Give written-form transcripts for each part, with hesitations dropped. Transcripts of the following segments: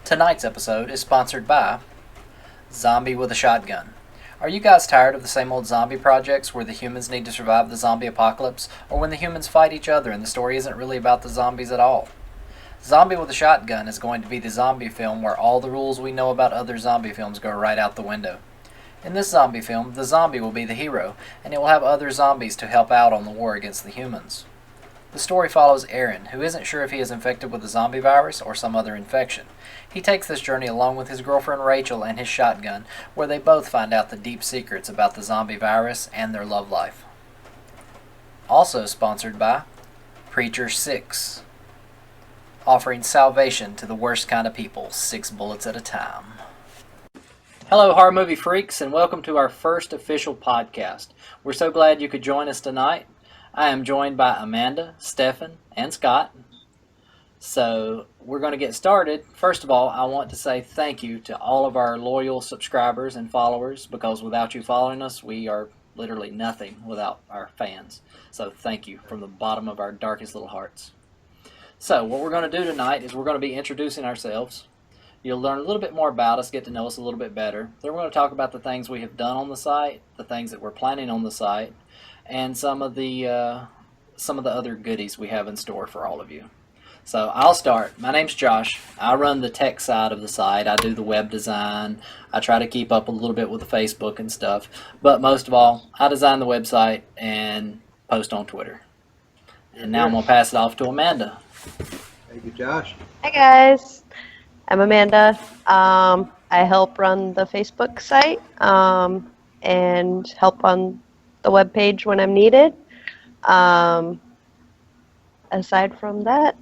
Tonight's episode is sponsored by Zombie with a Shotgun. Are you guys tired of the same old zombie projects where the humans need to survive the zombie apocalypse, or when the humans fight each other and the story isn't really about the zombies at all? Zombie with a Shotgun is going to be the zombie film where all the rules we know about other zombie films go right out the window. In this zombie film, the zombie will be the hero, and it will have other zombies to help out on the war against the humans. The story follows Aaron, who isn't sure if he is infected with the zombie virus or some other infection. He takes this journey along with his girlfriend Rachel and his shotgun, where they both find out the deep secrets about the zombie virus and their love life. Also sponsored by Preacher 6, offering salvation to the worst kind of people, 6 bullets at a time. Hello, horror movie freaks, and welcome to our first official podcast. We're so glad you could join us tonight. I am joined by Amanda, Stefan, and Scott. So we're going to get started. First of all, I want to say thank you to all of our loyal subscribers and followers, because without you following us, we are literally nothing without our fans. So thank you from the bottom of our darkest little hearts. So what we're going to do tonight is we're going to be introducing ourselves. You'll learn a little bit more about us, get to know us a little bit better. Then we're going to talk about the things we have done on the site, the things that we're planning on the site, and some of the other goodies we have in store for all of you. So I'll start. My name's Josh. I run the tech side of the site. I do the web design. I try to keep up a little bit with the Facebook and stuff. But most of all, I design the website and post on Twitter. And now I'm going to pass it off to Amanda. Thank you, Josh. Hi guys, I'm Amanda. I help run the Facebook site and help on the webpage when I'm needed. Aside from that,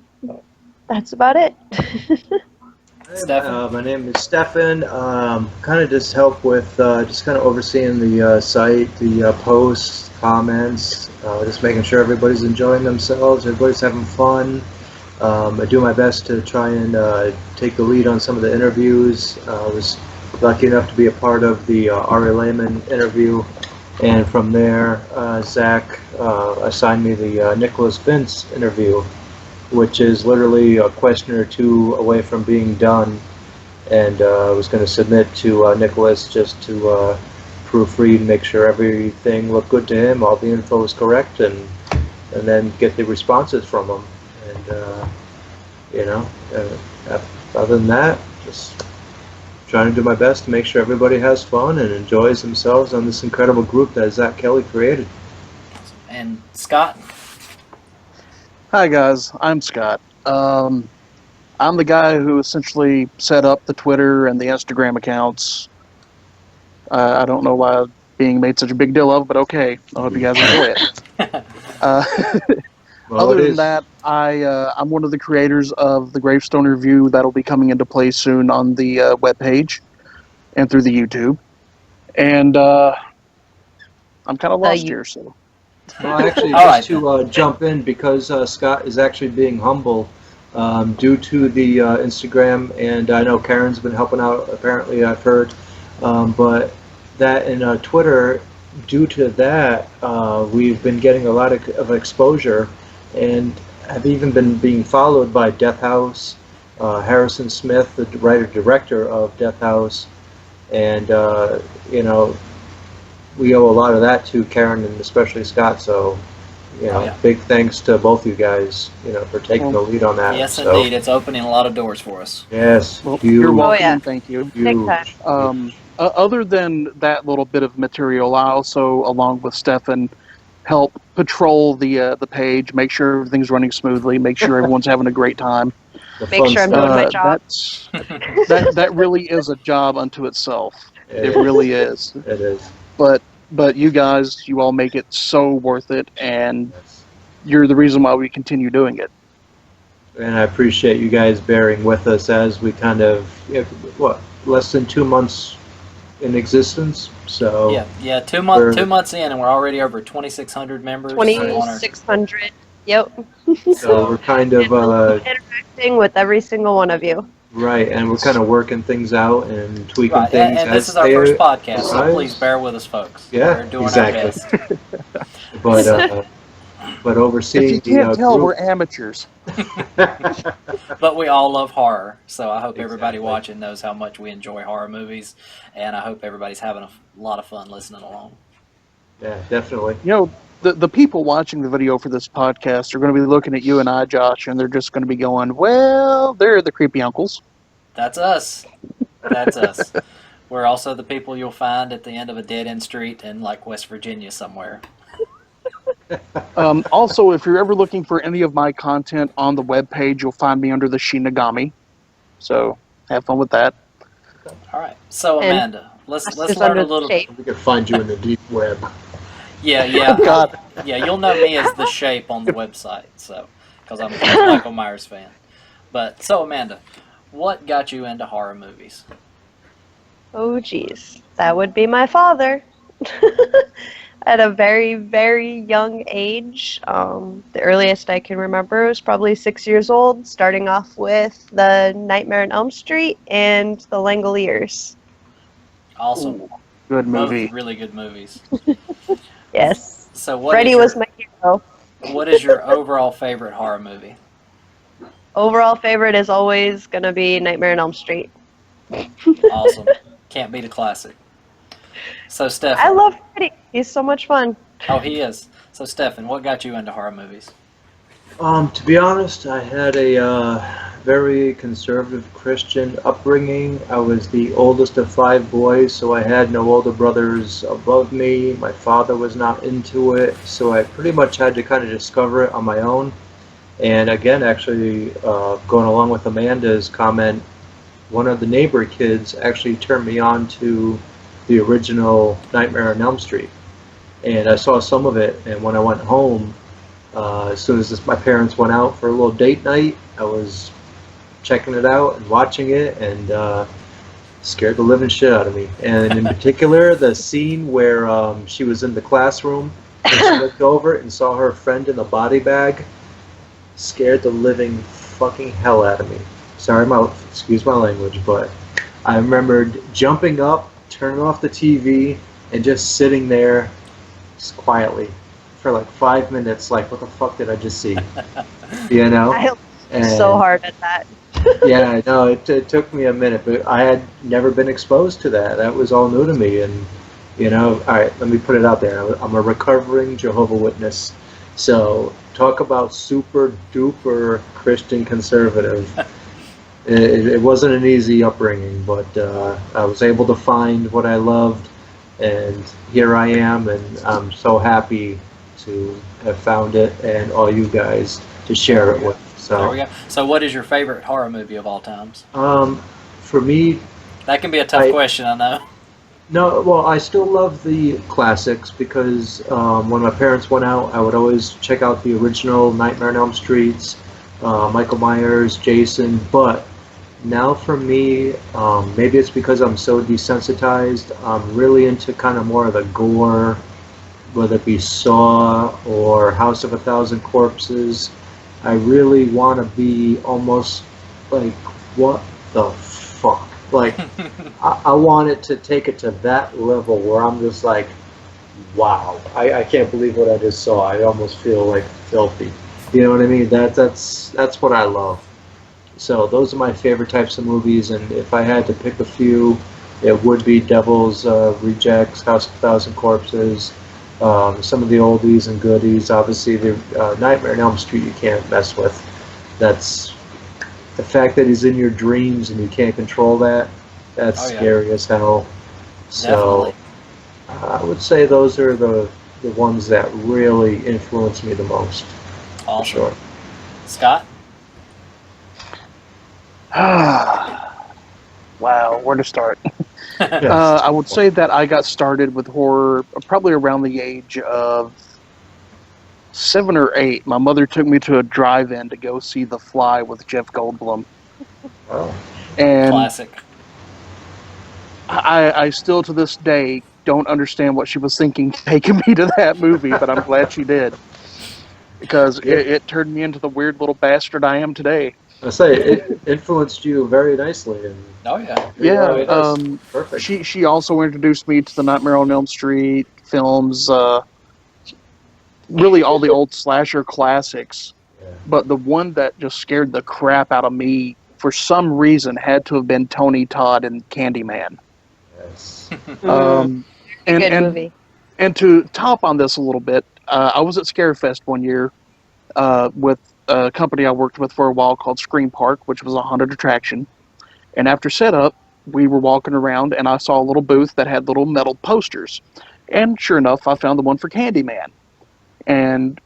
that's about it. My name is Stefan. Kind of just help with just kind of overseeing the site, the posts, comments, just making sure everybody's enjoying themselves, everybody's having fun. I do my best to try and take the lead on some of the interviews. I was lucky enough to be a part of the Ari Lehman interview, and from there, Zach assigned me the Nicholas Vince interview, which is literally a question or two away from being done, and I was going to submit to Nicholas just to proofread and make sure everything looked good to him, all the info was correct, and then get the responses from him. And other than that, just trying to do my best to make sure everybody has fun and enjoys themselves on this incredible group that Zach Kelly created. And Scott? Hi guys, I'm Scott. I'm the guy who essentially set up the Twitter and the Instagram accounts. I don't know why being made such a big deal of, but okay. I hope you guys enjoy it. Well, other than that, I'm one of the creators of the Gravestone Review that'll be coming into play soon on the webpage and through the YouTube. And I'm kind of lost here, so. Well, actually, just to jump in, because Scott is actually being humble due to the Instagram, and I know Karen's been helping out, apparently, I've heard, but that in Twitter, due to that, we've been getting a lot of exposure, and have even been being followed by Death House, Harrison Smith, the writer-director of Death House, and, we owe a lot of that to Karen and especially Scott, so, big thanks to both you guys, for taking the lead on that. Yes, indeed. It's opening a lot of doors for us. Yes. Well, you're welcome, yeah. Thank you. Huge. Other than that little bit of material, I also, along with Stefan, help patrol the page, make sure everything's running smoothly, make sure everyone's having a great time. Make sure I'm doing my job. That really is a job unto itself. It really is. It is. But you guys, you all make it so worth it, and you're the reason why we continue doing it. And I appreciate you guys bearing with us as we kind of, less than 2 months in existence. So yeah, 2 months in, and we're already over 2,600 members. 2,600. Yep. So we're kind of interacting with every single one of you. Right, and we're kind of working things out and tweaking things. And this is our first podcast, so please bear with us, folks. Yeah, we're doing exactly. our best. But but If overseeing you can't the tell, group. we're amateurs. But we all love horror, so I hope everybody Exactly. watching knows how much we enjoy horror movies, and I hope everybody's having a lot of fun listening along. Yeah, definitely. You know, the people watching the video for this podcast are going to be looking at you and I, Josh, and they're just going to be going, well, they're the creepy uncles. That's us. That's us. We're also the people you'll find at the end of a dead-end street in, like, West Virginia somewhere. Also, if you're ever looking for any of my content on the webpage, you'll find me under the Shinigami. So have fun with that. All right. So, And Amanda, let's Just learn under a the little... shape. We can find you in the deep web. Yeah. God. Yeah, you'll know me as The Shape on the website, so, because I'm a huge Michael Myers fan. But, so, Amanda, what got you into horror movies? Oh, geez. That would be my father. At a very, very young age, the earliest I can remember was probably 6 years old, starting off with the Nightmare on Elm Street and the Langoliers. Awesome. Ooh, good movie. Both really good movies. Yes. So, Freddy was my hero. what is your overall favorite horror movie? Overall favorite is always going to be Nightmare on Elm Street. Awesome. Can't beat a classic. So, Stefan. I love Freddy. He's so much fun. Oh, he is. So, Stefan, what got you into horror movies? To be honest, I had a very conservative Christian upbringing. I was the oldest of 5 boys, so I had no older brothers above me. My father was not into it, so I pretty much had to kind of discover it on my own. And again, actually, going along with Amanda's comment, one of the neighbor kids actually turned me on to the original Nightmare on Elm Street. And I saw some of it, and when I went home, as soon as my parents went out for a little date night, I was checking it out and watching it, and scared the living shit out of me. And in particular, the scene where she was in the classroom and she looked over and saw her friend in the body bag scared the living fucking hell out of me. Sorry, excuse my language, but I remembered jumping up, turning off the TV, and just sitting there just quietly for like 5 minutes, like, what the fuck did I just see? You know? I And so hard at that. yeah, I know, it took me a minute, but I had never been exposed to that. That was all new to me, and, you know, all right, let me put it out there. I'm a recovering Jehovah's Witness, so talk about super duper Christian conservative. It wasn't an easy upbringing, but I was able to find what I loved, and here I am, and I'm so happy to have found it, and all you guys to share it with. There we So, go. So, what is your favorite horror movie of all times? for me, That can be a tough question, I know. no, well, I still love the classics because when my parents went out, I would always check out the original Nightmare on Elm Streets, Michael Myers, Jason. But now for me, maybe it's because I'm so desensitized, I'm really into kind of more of the gore, whether it be Saw or House of a Thousand Corpses. I really want to be almost like, what the fuck? Like, I want it to take it to that level where I'm just like, wow, I can't believe what I just saw. I almost feel like filthy. You know what I mean? That's what I love. So those are my favorite types of movies, and if I had to pick a few, it would be Devil's Rejects, House of a Thousand Corpses, some of the oldies and goodies. Obviously, the Nightmare on Elm Street you can't mess with. That's the fact that he's in your dreams and you can't control that. That's Oh, yeah. scary as hell. So I would say those are the ones that really influence me the most. For Awesome. sure. Scott? Wow, where to start? Yes. I would say that I got started with horror probably around the age of 7 or 8. My mother took me to a drive-in to go see The Fly with Jeff Goldblum. Oh. And Classic. I still to this day don't understand what she was thinking taking me to that movie, but I'm glad she did. Because it turned me into the weird little bastard I am today. I say it influenced you very nicely, and Oh, yeah. Yeah, it does. Perfect. she also introduced me to the Nightmare on Elm Street films. really all the old slasher classics. Yeah. But the one that just scared the crap out of me for some reason had to have been Tony Todd in Candyman. Yes. Um, and Good and movie. and to top on this a little bit, I was at Scarefest one year with a company I worked with for a while called Scream Park, which was a haunted attraction. And after setup, we were walking around, and I saw a little booth that had little metal posters. And sure enough, I found the one for Candyman. And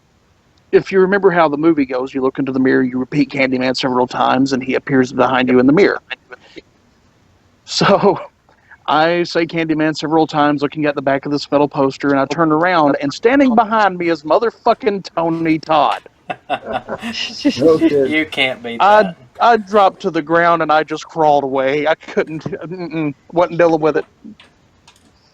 if you remember how the movie goes, you look into the mirror, you repeat Candyman several times, and he appears behind you in the mirror. So I say Candyman several times, looking at the back of this metal poster, and I turn around, and standing behind me is motherfucking Tony Todd. No kid. You can't beat that. I dropped to the ground, and I just crawled away. I couldn't, wasn't dealing with it.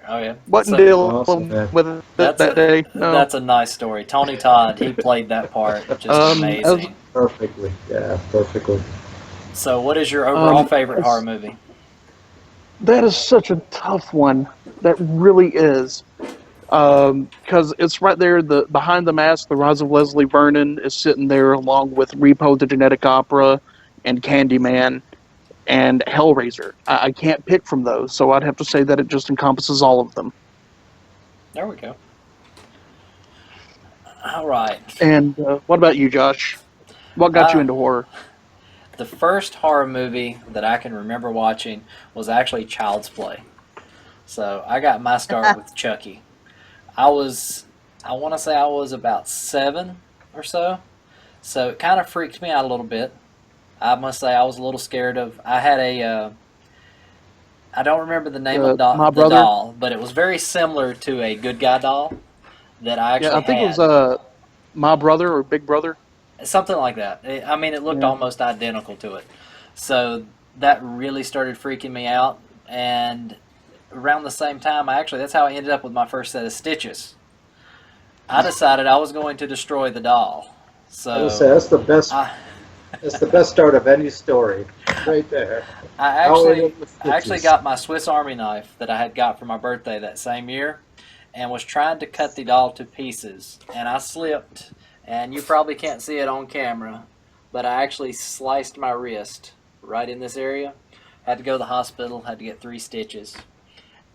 Oh yeah. Wasn't So, dealing Awesome, man. with it That's that day. No. That's a nice story. Tony Todd, he played that part just amazing. Perfectly. Yeah, perfectly. So, what is your overall favorite it's- horror movie? That is such a tough one. That really is. Because it's right there, the Behind the Mask, The Rise of Leslie Vernon is sitting there along with Repo the Genetic Opera and Candyman and Hellraiser. I can't pick from those, so I'd have to say that it just encompasses all of them. There we go. All right. And what about you, Josh? What got you into horror? The first horror movie that I can remember watching was actually Child's Play. So I got my start with Chucky. I want to say I was about 7 or so. So it kind of freaked me out a little bit. I must say I was a little scared of, I had I don't remember the name of My the Brother? doll, but it was very similar to a good guy doll that I actually Yeah, I think had. it was My Brother or Big Brother. Something like that. It looked Yeah. almost identical to it. So that really started freaking me out. And around the same time, that's how I ended up with my first set of stitches. I decided I was going to destroy the doll. I would say So that's the best. I, That's the best start of any story, right there. I actually got my Swiss Army knife that I had got for my birthday that same year, and was trying to cut the doll to pieces, and I slipped, and you probably can't see it on camera, but I actually sliced my wrist right in this area. Had to go to the hospital, had to get 3 stitches,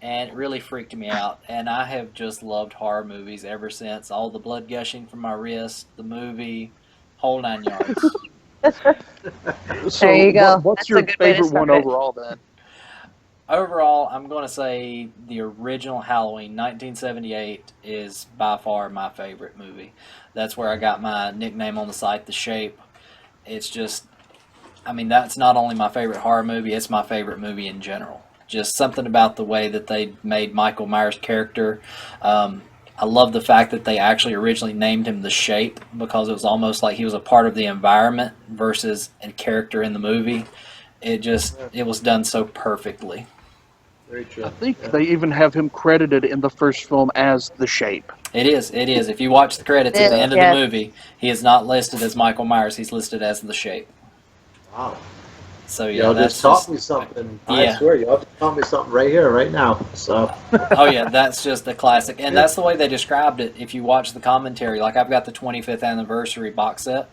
and it really freaked me out. And I have just loved horror movies ever since. All the blood gushing from my wrist, the movie, whole 9 yards. So There you go. What's That's your a good way to favorite one start it. overall then? Overall, I'm going to say the original Halloween, 1978, is by far my favorite movie. That's where I got my nickname on the site, The Shape. It's just, that's not only my favorite horror movie, it's my favorite movie in general. Just something about the way that they made Michael Myers' character. I love the fact that they actually originally named him The Shape, because it was almost like he was a part of the environment versus a character in the movie. It was done so perfectly. Very true. I think they even have him credited in the first film as The Shape. It is. If you watch the credits at the end of Yeah. the movie, he is not listed as Michael Myers. He's listed as The Shape. Wow. So Y'all that's just taught me something. Yeah. I swear, y'all just taught me something right here, right now. So. Oh yeah, that's just a classic, and that's the way they described it. If you watch the commentary, like I've got the 25th anniversary box set.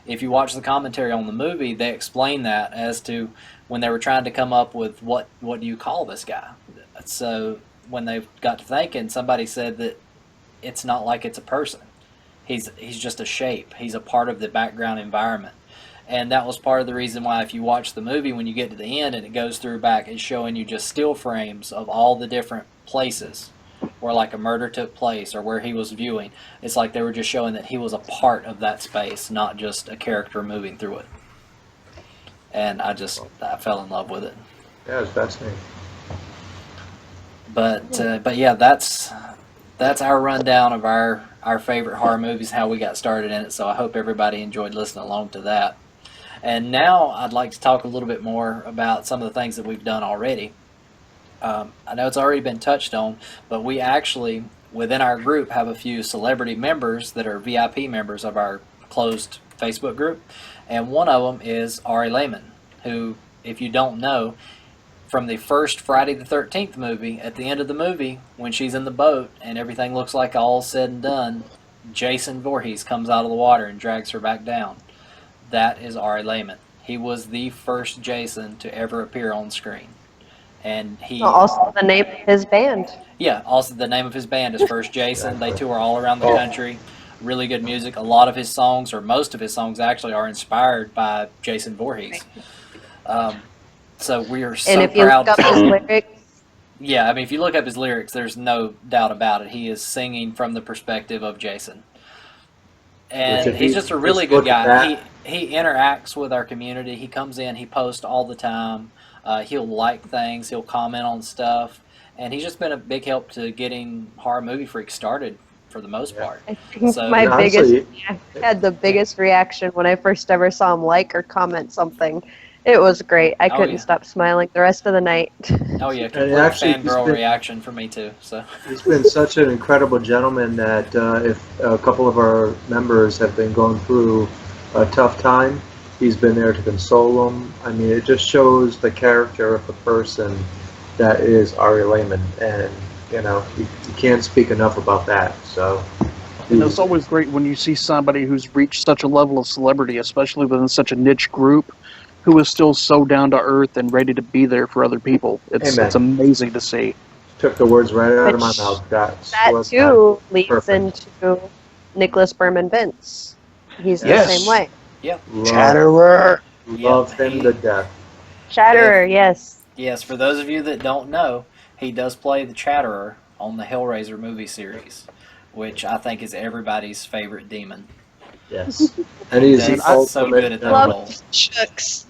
If you watch the commentary on the movie, they explain that as to when they were trying to come up with what do you call this guy. So when they got to thinking, somebody said that it's not like it's a person. He's just a shape. He's a part of the background environment. And that was part of the reason why, if you watch the movie, when you get to the end and it goes through back, it's showing you just still frames of all the different places where like a murder took place or where he was viewing. It's like they were just showing that he was a part of that space, not just a character moving through it. And I fell in love with it. Yeah, it's fascinating. But yeah, that's our rundown of our favorite horror movies, how we got started in it. So I hope everybody enjoyed listening along to that. And now I'd like to talk a little bit more about some of the things that we've done already. I know it's already been touched on, but we actually, within our group, have a few celebrity members that are VIP members of our closed Facebook group. And one of them is Ari Lehman, who, if you don't know, from the first Friday the 13th movie, at the end of the movie, when she's in the boat and everything looks like all said and done, Jason Voorhees comes out of the water and drags her back down. That is Ari Lehman. He was the first Jason to ever appear on screen. And he Also, the name of his band. Yeah, also the name of his band is First Jason. They tour all around the country. Really good music. A lot of his songs, or most of his songs actually, are inspired by Jason Voorhees. So we are so And if you proud. look up his lyrics, Yeah, I mean, if you look up his lyrics, there's no doubt about it. He is singing from the perspective of Jason. And he's just a really good guy. He interacts with our community. He comes in, he posts all the time. He'll like things, he'll comment on stuff. And he's just been a big help to getting Horror Movie Freaks started for the most part. I think So- my Honestly, I had the biggest reaction when I first ever saw him like or comment something. It was great. I couldn't yeah. stop smiling the rest of the night. Oh yeah, And complete actually, fangirl he's been- reaction for me too. So He's been such an incredible gentleman that if a couple of our members have been going through a tough time, he's been there to console them. I mean, it just shows the character of the person that is Ari Lehman, and you can't speak enough about that. So, And it's always great when you see somebody who's reached such a level of celebrity, especially within such a niche group, who is still so down to earth and ready to be there for other people. It's Amen. it's amazing to see. took the words right out of my Which- mouth. That too leads perfect. into Nicholas Berman Vince. He's Yes. the same way. Chatterer. Love him to death. Chatterer, yes. yes, for those of you that don't know, he does play the Chatterer on the Hellraiser movie series, which I think is everybody's favorite demon. Yes, and he's He's the so ultimate. good at that Love role. Shucks.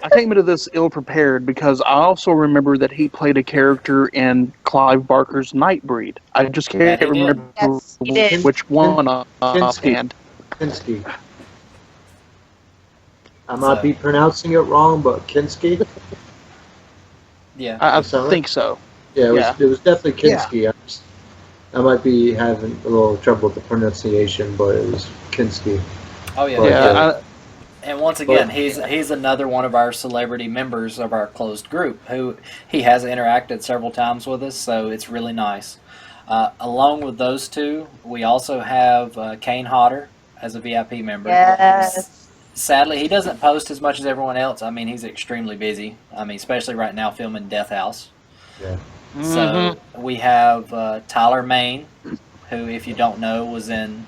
I came into this ill-prepared because I also remember that he played a character in Clive Barker's Nightbreed. I just can't Yeah, he did. remember Yes, he did. which one offhand. Kinski. I might be pronouncing it wrong, but Kinski. Yeah. I Sound right? think so. Yeah, Yeah. it was definitely Kinski. I might be having a little trouble with the pronunciation, but it was Kinski. Oh yeah. But, Yeah, And once again, But- he's another one of our celebrity members of our closed group who he has interacted several times with us, so it's really nice. Along with those two, we also have Kane Hodder as a VIP member. Yes. Sadly, he doesn't post as much as everyone else. I mean, he's extremely busy. I mean, especially right now filming Death House. Yeah. So we have Tyler Main, who, if you don't know, was in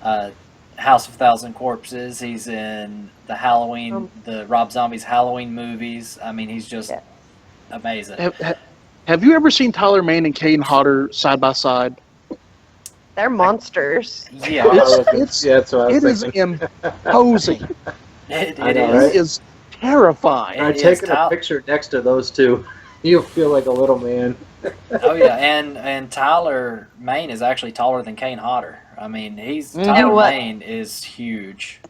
House of Thousand Corpses. He's in the the Rob Zombie's Halloween movies. I mean, he's just amazing. have you ever seen Tyler Mane and Kane Hodder side by side? They're monsters. Yeah, It's- yeah, that's what I was It is thinking. imposing. it I know, is. right? It is terrifying. I'm It is taking a Tyler. picture next to those two. You'll feel like a little man. Oh yeah, and Tyler Main is actually taller than Kane Hodder. I mean, know Tyler what? Main is huge.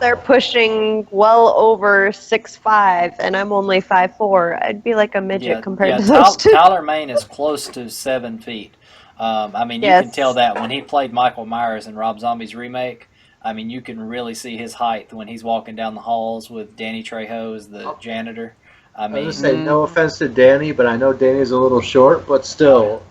They're pushing well over 6'5", and I'm only 5'4". I'd be like a midget compared to those two. Tyler Main is close to 7 feet. I mean, you can Yes. tell that when he played Michael Myers in Rob Zombie's remake. I mean, you can really see his height when he's walking down the halls with Danny Trejo as the janitor. I I mean, was gonna say no offense to Danny, but I know Danny's a little short, but still.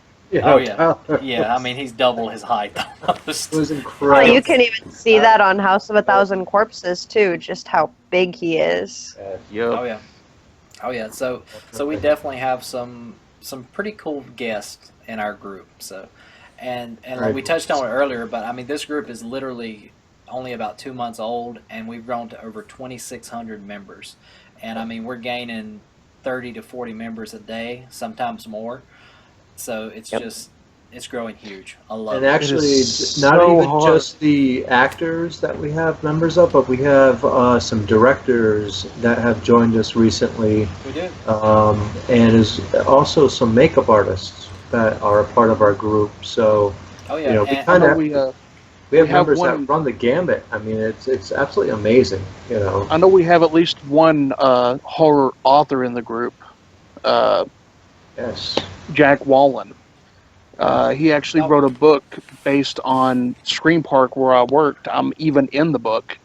Oh, yeah. Tyler yeah, I mean, he's double his height almost. was Well, incredible. you can even see that on House of a Thousand Corpses too, just how big he is. Oh yeah, oh yeah. So we definitely have some pretty cool guests in our group. So, and like we touched on it earlier, but I mean, this group is literally only about 2 months old, and we've grown to over 2,600 members. And I mean, we're gaining 30 to 40 members a day, sometimes more. So it's just it's growing huge. I love And it. actually, is not so even hard. just the actors that we have members of, but we have some directors that have joined us recently, We do. and is also some makeup artists that are a part of our group. So Oh yeah. you know, we and- I know kinda- we we have We have members one- that run the gambit. I mean, it's absolutely amazing. You know, I know we have at least one horror author in the group, yes. Jack Wallen. He actually Oh. wrote a book based on Scream Park where I worked. I'm even in the book.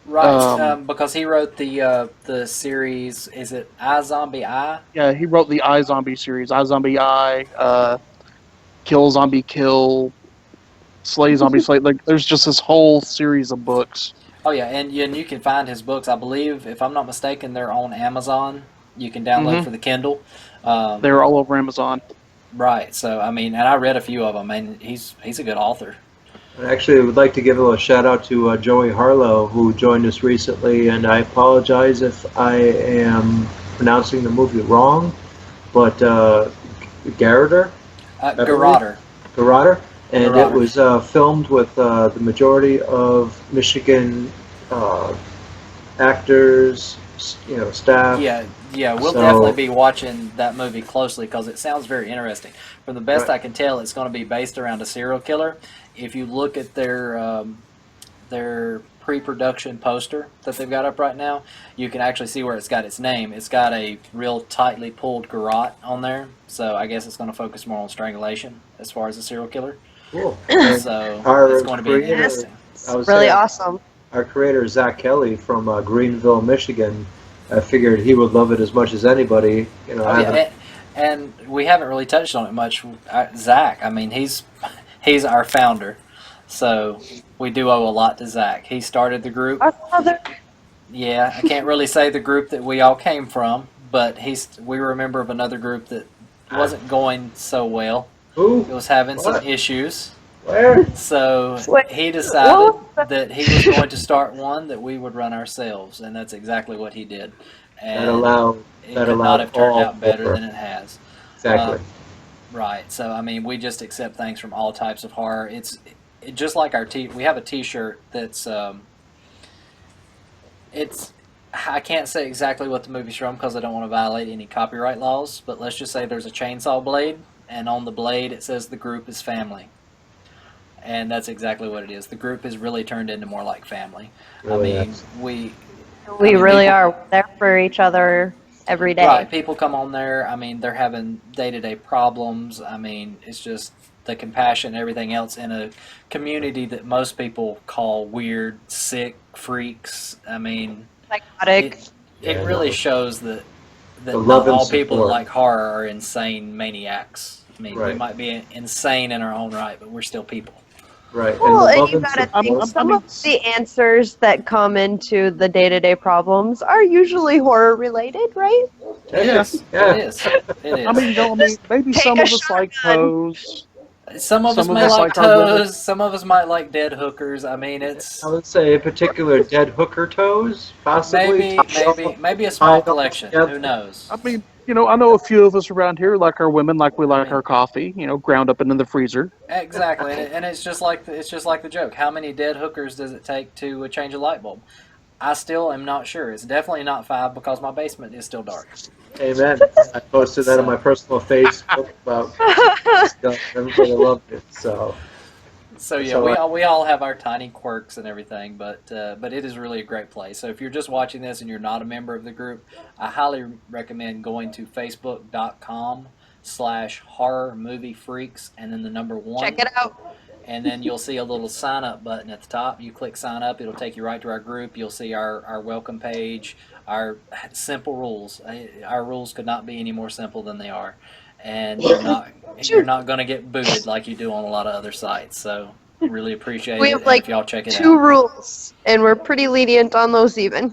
Right, because he wrote the series. Is it I Zombie I? Yeah, he wrote the iZombie series, iZombie I, Kill Zombie Kill. Slay Zombie Slay. Like, there's just this whole series of books. Oh yeah, and you can find his books. I believe, if I'm not mistaken, they're on Amazon. You can download for the Kindle. They're all over Amazon. Right. So I mean, and I read a few of them, and he's a good author. And actually, I would like to give a little shout out to Joey Harlow, who joined us recently, and I apologize if I am pronouncing the movie wrong, but Garroter? Garroter. And Garroter. It was filmed with the majority of Michigan actors, staff. Yeah, we'll definitely be watching that movie closely because it sounds very interesting. From the best I can tell, it's going to be based around a serial killer. If you look at their pre-production poster that they've got up right now, you can actually see where it's got its name. It's got a real tightly pulled garrote on there, so I guess it's going to focus more on strangulation as far as a serial killer. Cool. So it's going to be interesting. Really awesome. Our creator, Zach Kelly from Greenville, Michigan, I figured he would love it as much as anybody. And we haven't really touched on it much. Zach, I mean, he's our founder, so we do owe a lot to Zach. He started the group. Our father. Yeah, I can't really say the group that we all came from, but we were a member of another group that wasn't going so well. Ooh, it was having some issues. Where? So he decided that he was going to start one that we would run ourselves, and that's exactly what he did. And it could not have turned out better than it has. Exactly. Right. So I mean, we just accept things from all types of horror. It's just like we have a T-shirt that's I can't say exactly what the movie's from because I don't want to violate any copyright laws. But let's just say there's a chainsaw blade, and on the blade it says the group is family. And that's exactly what it is. The group has really turned into more like family. Really I mean, we really are there for each other every day. Right. People come on there. I mean, they're having day-to-day problems. I mean, it's just the compassion and everything else in a community that most people call weird, sick, freaks. I mean, psychotic. It really shows that not all people that like horror are insane maniacs. I mean, we might be insane in our own right, but we're still people. Right. Well, and you gotta think some of the answers that come into the day-to-day problems are usually horror-related, right? Yes, yeah. It is. I mean, maybe some of us like toes. Some of us may like toes. Some of us might like dead hookers. I mean, it's. I would say in particular dead hooker toes, possibly. Maybe a small collection. Who knows? I mean, I know a few of us around here like our women, like we like our coffee, ground up in the freezer. Exactly, and it's just like the joke. How many dead hookers does it take to change a light bulb? I still am not sure. It's definitely not 5 because my basement is still dark. Amen. I posted that on my personal Facebook about stuff. Everybody loved it. So yeah, we all have our tiny quirks and everything, but it is really a great place. So if you're just watching this and you're not a member of the group, I highly recommend going to facebook.com/horrormoviefreaks and then the number 1. Check it out. And then you'll see a little sign up button at the top. You click sign up, it'll take you right to our group. You'll see our welcome page, our simple rules. Our rules could not be any more simple than they are. And you're not going to get booted like you do on a lot of other sites. So really appreciate we it. have if y'all check it out. 2 rules, and we're pretty lenient on those even.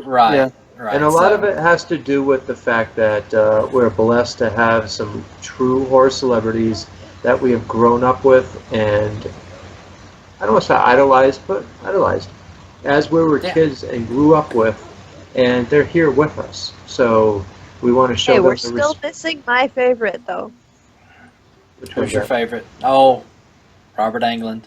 Right. Yeah. Right. And a lot of it has to do with the fact that we're blessed to have some true horror celebrities that we have grown up with, and I don't want to say idolized, but idolized as we were kids and grew up with, and they're here with us. So we want to show them. We're still missing my favorite though. Who's your favorite? Oh, Robert Englund.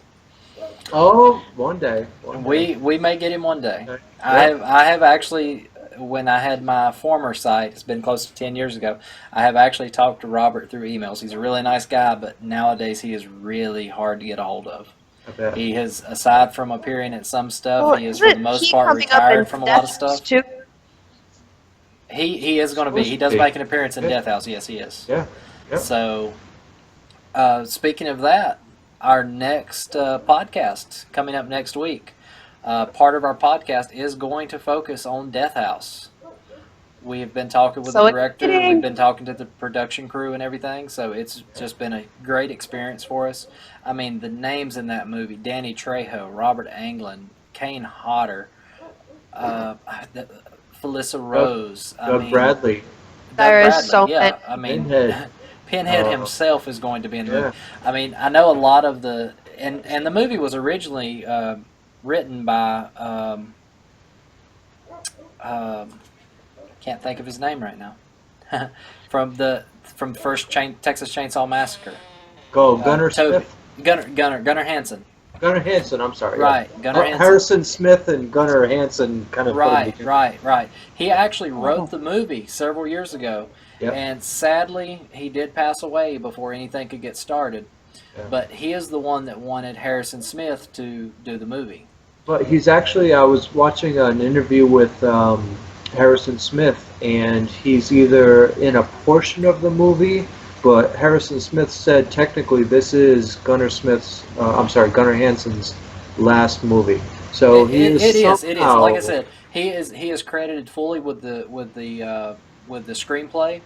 Oh, one day. We may get him one day. Okay. I have actually, when I had my former site, it's been close to 10 years ago, I have actually talked to Robert through emails. He's a really nice guy, but nowadays he is really hard to get a hold of. He has, aside from appearing at some stuff, he is for the most part retired from a lot of stuff. Too? He is going to be. He does make an appearance in Death House. Yes, he is. Yeah. So, speaking of that, our next podcast coming up next week, part of our podcast is going to focus on Death House. We have been talking with So the director. exciting. We've been talking to the production crew and everything. So it's just been a great experience for us. I mean, the names in that movie: Danny Trejo, Robert Englund, Kane Hodder, Felissa Rose. Doug Bradley. There is Bradley, so yeah. many. I mean, Pinhead. Pinhead himself is going to be in the Yeah. movie. I mean, I know a lot of the and the movie was originally written by can't think of his name right now from first Texas Chainsaw Massacre. Go Gunnar Toby. Smith. Gunnar Hansen. Gunnar Hansen. I'm sorry. Right, Yeah. Gunnar Hansen. Harrison Smith and Gunnar Hansen kind of. Right. He actually wrote the movie several years ago, Yep. and sadly, he did pass away before anything could get started. Yeah. But he is the one that wanted Harrison Smith to do the movie. But he's actually. I was watching an interview with Harrison Smith, and he's either in a portion of the movie. But Harrison Smith said technically this is Gunnar Hansen's last movie. So It is. somehow- Like I said, he is credited fully with the screenplay,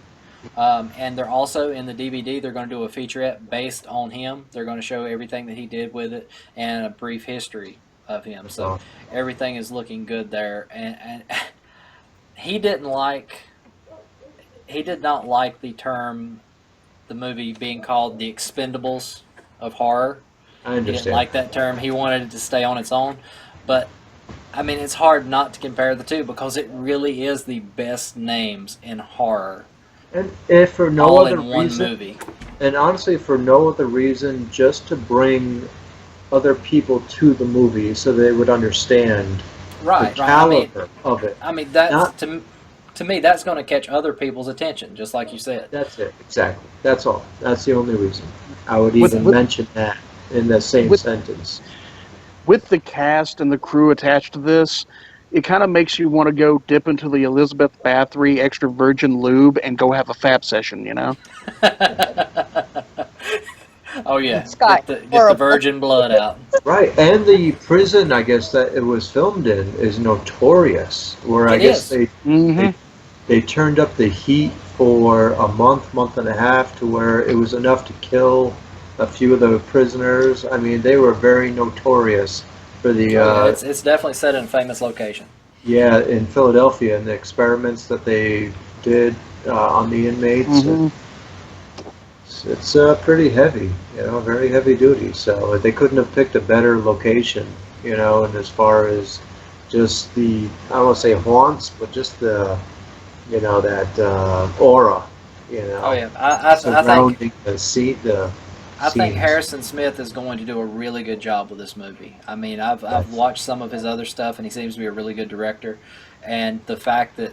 and they're also in the DVD. They're going to do a featurette based on him. They're going to show everything that he did with it and a brief history of him. So everything is looking good there. And he did not like the term, the movie being called The Expendables of horror. I He didn't understand. like that term. He wanted it to stay on its own. But, I mean, it's hard not to compare the two because it really is the best names in horror. And if for no all other in one reason, movie. and honestly for no other reason, just to bring other people to the movie so they would understand Right, the right. I mean, caliber of it. that's Not- to me, that's going to catch other people's attention, just like you said. That's it, exactly. That's all. That's the only reason. I would With- even with- mention that in the same with- sentence. With the cast and the crew attached to this, it kind of makes you want to go dip into the Elizabeth Bathory extra virgin lube and go have a fap session, you know? Oh yeah, Scott, get the horrible. virgin blood out. Right, and the prison, I guess, that it was filmed in is notorious. Where I It guess is. Mm-hmm. they turned up the heat for a month and a half to where it was enough to kill a few of the prisoners. I mean, they were very notorious for the It's definitely set in a famous location. in Philadelphia and the experiments that they did on the inmates. Mm-hmm. It's pretty heavy, very heavy duty. So they couldn't have picked a better location, and as far as just the, I don't want to say haunts, but just the, that aura, Oh yeah, I think surrounding the seat, I think scenes. Harrison Smith is going to do a really good job with this movie. I mean, I've watched some of his other stuff, and he seems to be a really good director. And the fact that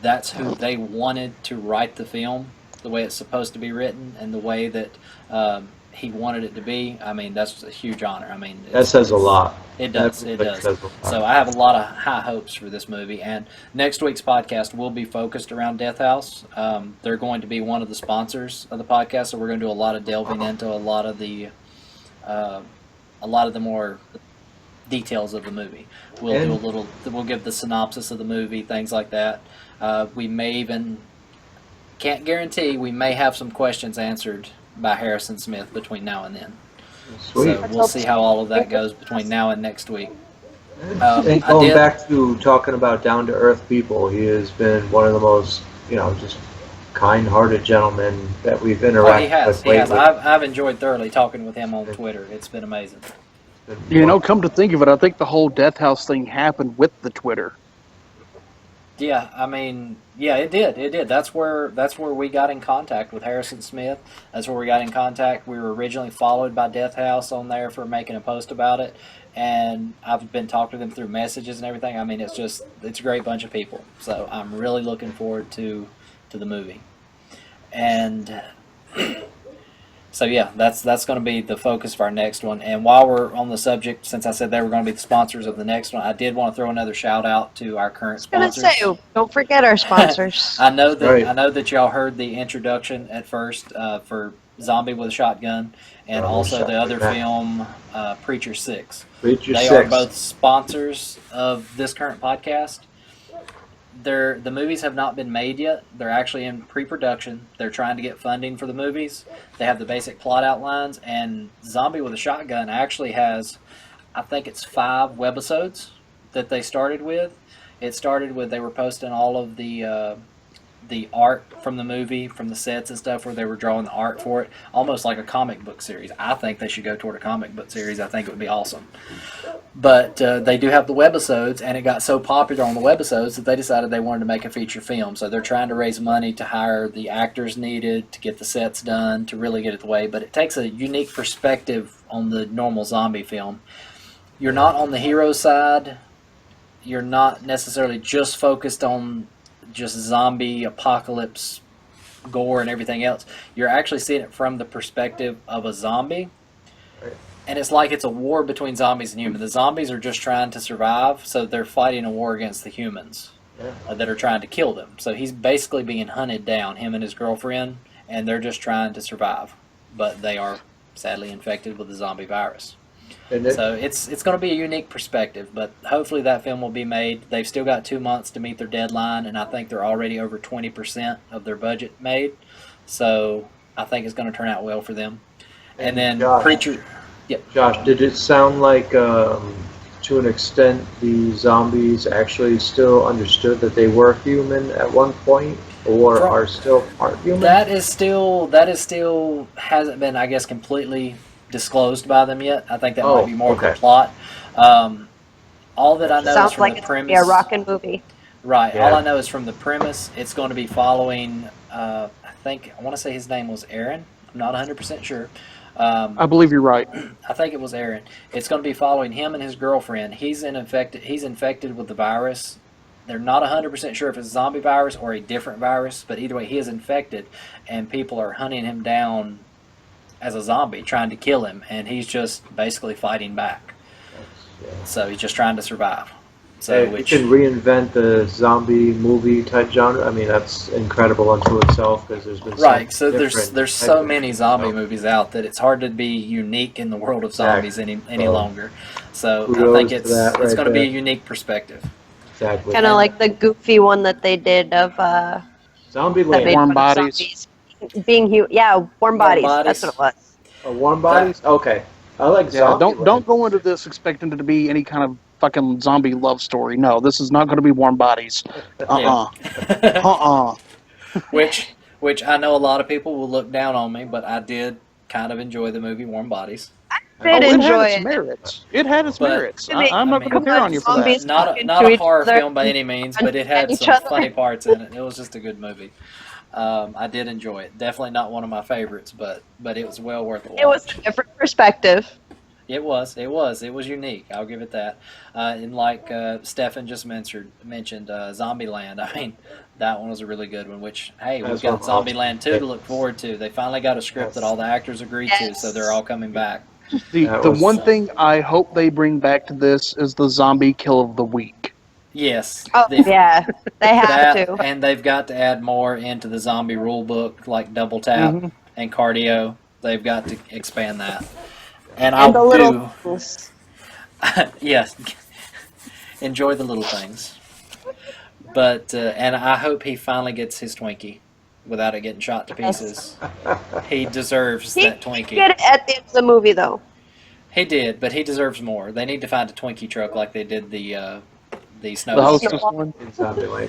that's who they wanted to write the film, the way it's supposed to be written, and the way that he wanted it to be, I mean, that's a huge honor. I mean, That says a lot. It does. That It really does. says a lot. So I have a lot of high hopes for this movie. And next week's podcast will be focused around Death House. They're going to be one of the sponsors of the podcast, so we're going to do a lot of delving into a lot of the more details of the movie. We'll give the synopsis of the movie, things like that. We may even, can't guarantee, we may have some questions answered by Harrison Smith between now and then. Sweet. So we'll see how all of that goes between now and next week. And I going did- back to talking about down-to-earth people, he has been one of the most, just kind-hearted gentlemen that we've interacted Oh, he has. with He has. lately. I've enjoyed thoroughly talking with him on Twitter. It's been amazing. Come to think of it, I think the whole Death House thing happened with the Twitter. Yeah, I mean, yeah, it did. It did. That's where we got in contact with Harrison Smith. That's where we got in contact. We were originally followed by Death House on there for making a post about it, and I've been talking to them through messages and everything. I mean, it's a great bunch of people. So I'm really looking forward to the movie, and so yeah, that's going to be the focus of our next one. And while we're on the subject, since I said they were going to be the sponsors of the next one, I did want to throw another shout out to our current I was sponsors. gonna say, don't forget our sponsors. I know that Right. I know that y'all heard the introduction at first for Zombie with a Shotgun, and also the other film, Preacher 6. Preacher They 6. are both sponsors of this current podcast. the movies have not been made yet. They're actually in pre-production. They're trying to get funding for the movies. They have the basic plot outlines, and Zombie with a Shotgun actually has, I think it's 5 webisodes that they started with. It started with they were posting all of the art from the movie, from the sets and stuff, where they were drawing the art for it, almost like a comic book series. I think they should go toward a comic book series. I think it would be awesome. But they do have the webisodes, and it got so popular on the webisodes that they decided they wanted to make a feature film. So they're trying to raise money to hire the actors needed, to get the sets done, to really get it the way. But it takes a unique perspective on the normal zombie film. You're not on the hero side. You're not necessarily just focused on just zombie apocalypse gore and everything else. You're actually seeing it from the perspective of a zombie, and it's like it's a war between zombies and humans. The zombies are just trying to survive, so they're fighting a war against the humans that are trying to kill them. So he's basically being hunted down, him and his girlfriend, and they're just trying to survive, but they are sadly infected with the zombie virus. So it's going to be a unique perspective, but hopefully that film will be made. They've still got 2 months to meet their deadline, and I think they're already over 20% of their budget made. So I think it's going to turn out well for them. And then Preacher... Yep. Josh, did it sound like, to an extent, the zombies actually still understood that they were human at one point, or are still part human? That is still hasn't been, I guess, completely disclosed by them yet. I think that might be more of the plot. All that I know is from the premise. Sounds like it's a rockin' movie. Right. Yeah. All I know is from the premise, it's going to be following. I want to say his name was Aaron. I'm not 100% sure. I believe you're right. I think it was Aaron. It's going to be following him and his girlfriend. He's infected with the virus. They're not 100% sure if it's a zombie virus or a different virus, but either way, he is infected, and people are hunting him down as a zombie, trying to kill him, and he's just basically fighting back. So he's just trying to survive. So you can reinvent the zombie movie type genre. I mean, that's incredible unto itself, because there's been so there's so many zombie movies out that it's hard to be unique in the world of zombies any longer. So I think it's going to be a unique perspective. Exactly. Kind of like the goofy one that they did of Zombieland. Warm Bodies. Being Warm Bodies. That's what it was. Warm Bodies? Okay. I like Zombieland. Don't go into this expecting it to be any kind of fucking zombie love story. No, this is not going to be Warm Bodies. Which I know a lot of people will look down on me, but I did kind of enjoy the movie Warm Bodies. I did enjoy it. It had its merits. I'm not going to compare on you for that. Not a horror film by any means, but it had some funny parts in it. It was just a good movie. I did enjoy it. Definitely not one of my favorites, but it was well worth a watch. It was a different perspective. It was unique. I'll give it that. And like Stefan just mentioned Zombieland. I mean, that one was a really good one. Which, hey, we've got Zombieland 2 to look forward to. They finally got a script that all the actors agreed to, so they're all coming back. The one thing I hope they bring back to this is the zombie kill of the week. Yes. They have to. And they've got to add more into the zombie rule book, like double tap and cardio. They've got to expand that. And I'll do. Yes. Enjoy the little things. But and I hope he finally gets his Twinkie without it getting shot to pieces. He deserves that Twinkie. He did it at the end of the movie, though. He did, but he deserves more. They need to find a Twinkie truck like they did the snow. The Hostess one.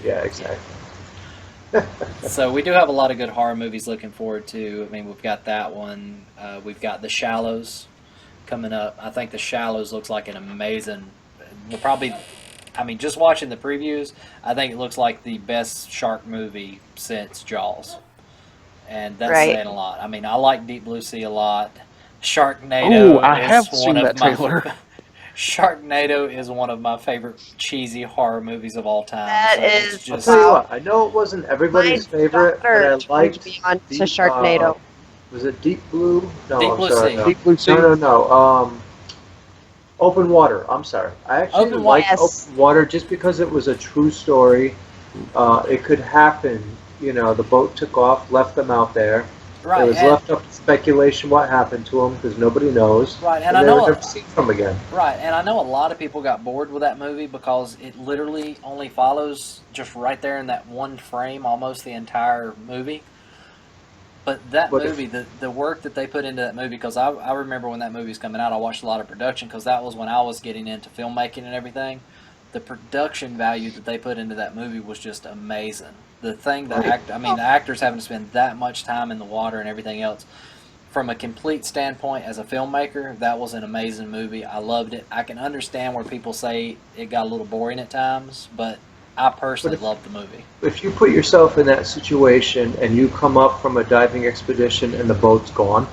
Yeah, exactly. So we do have a lot of good horror movies looking forward to. I mean, we've got that one. We've got The Shallows coming up. I think The Shallows looks like an amazing. We'll probably. I mean, just watching the previews, I think it looks like the best shark movie since Jaws. And that's saying a lot. I mean, I like Deep Blue Sea a lot. Sharknado I have seen that trailer. Sharknado is one of my favorite cheesy horror movies of all time. I'll tell you what, I know it wasn't everybody's favorite, but I liked Sharknado. Was it Deep Blue? No, Deep Blue Sea. No. Deep Blue Sea? No. Open Water. I'm sorry. I actually liked Open Water just because it was a true story. It could happen. You know, the boat took off, left them out there. Right, It was and- left up to speculation what happened to him because nobody knows. Right, and and I they know were never seen from again. Right, and I know a lot of people got bored with that movie because it literally only follows just right there in that one frame almost the entire movie. But that But movie, the work that they put into that movie, because I remember when that movie was coming out, I watched a lot of production because that was when I was getting into filmmaking and everything. The production value that they put into that movie was just amazing. The thing that the actors having to spend that much time in the water and everything else. From a complete standpoint as a filmmaker, that was an amazing movie. I loved it. I can understand where people say it got a little boring at times, but I personally loved the movie. If you put yourself in that situation and you come up from a diving expedition and the boat's gone,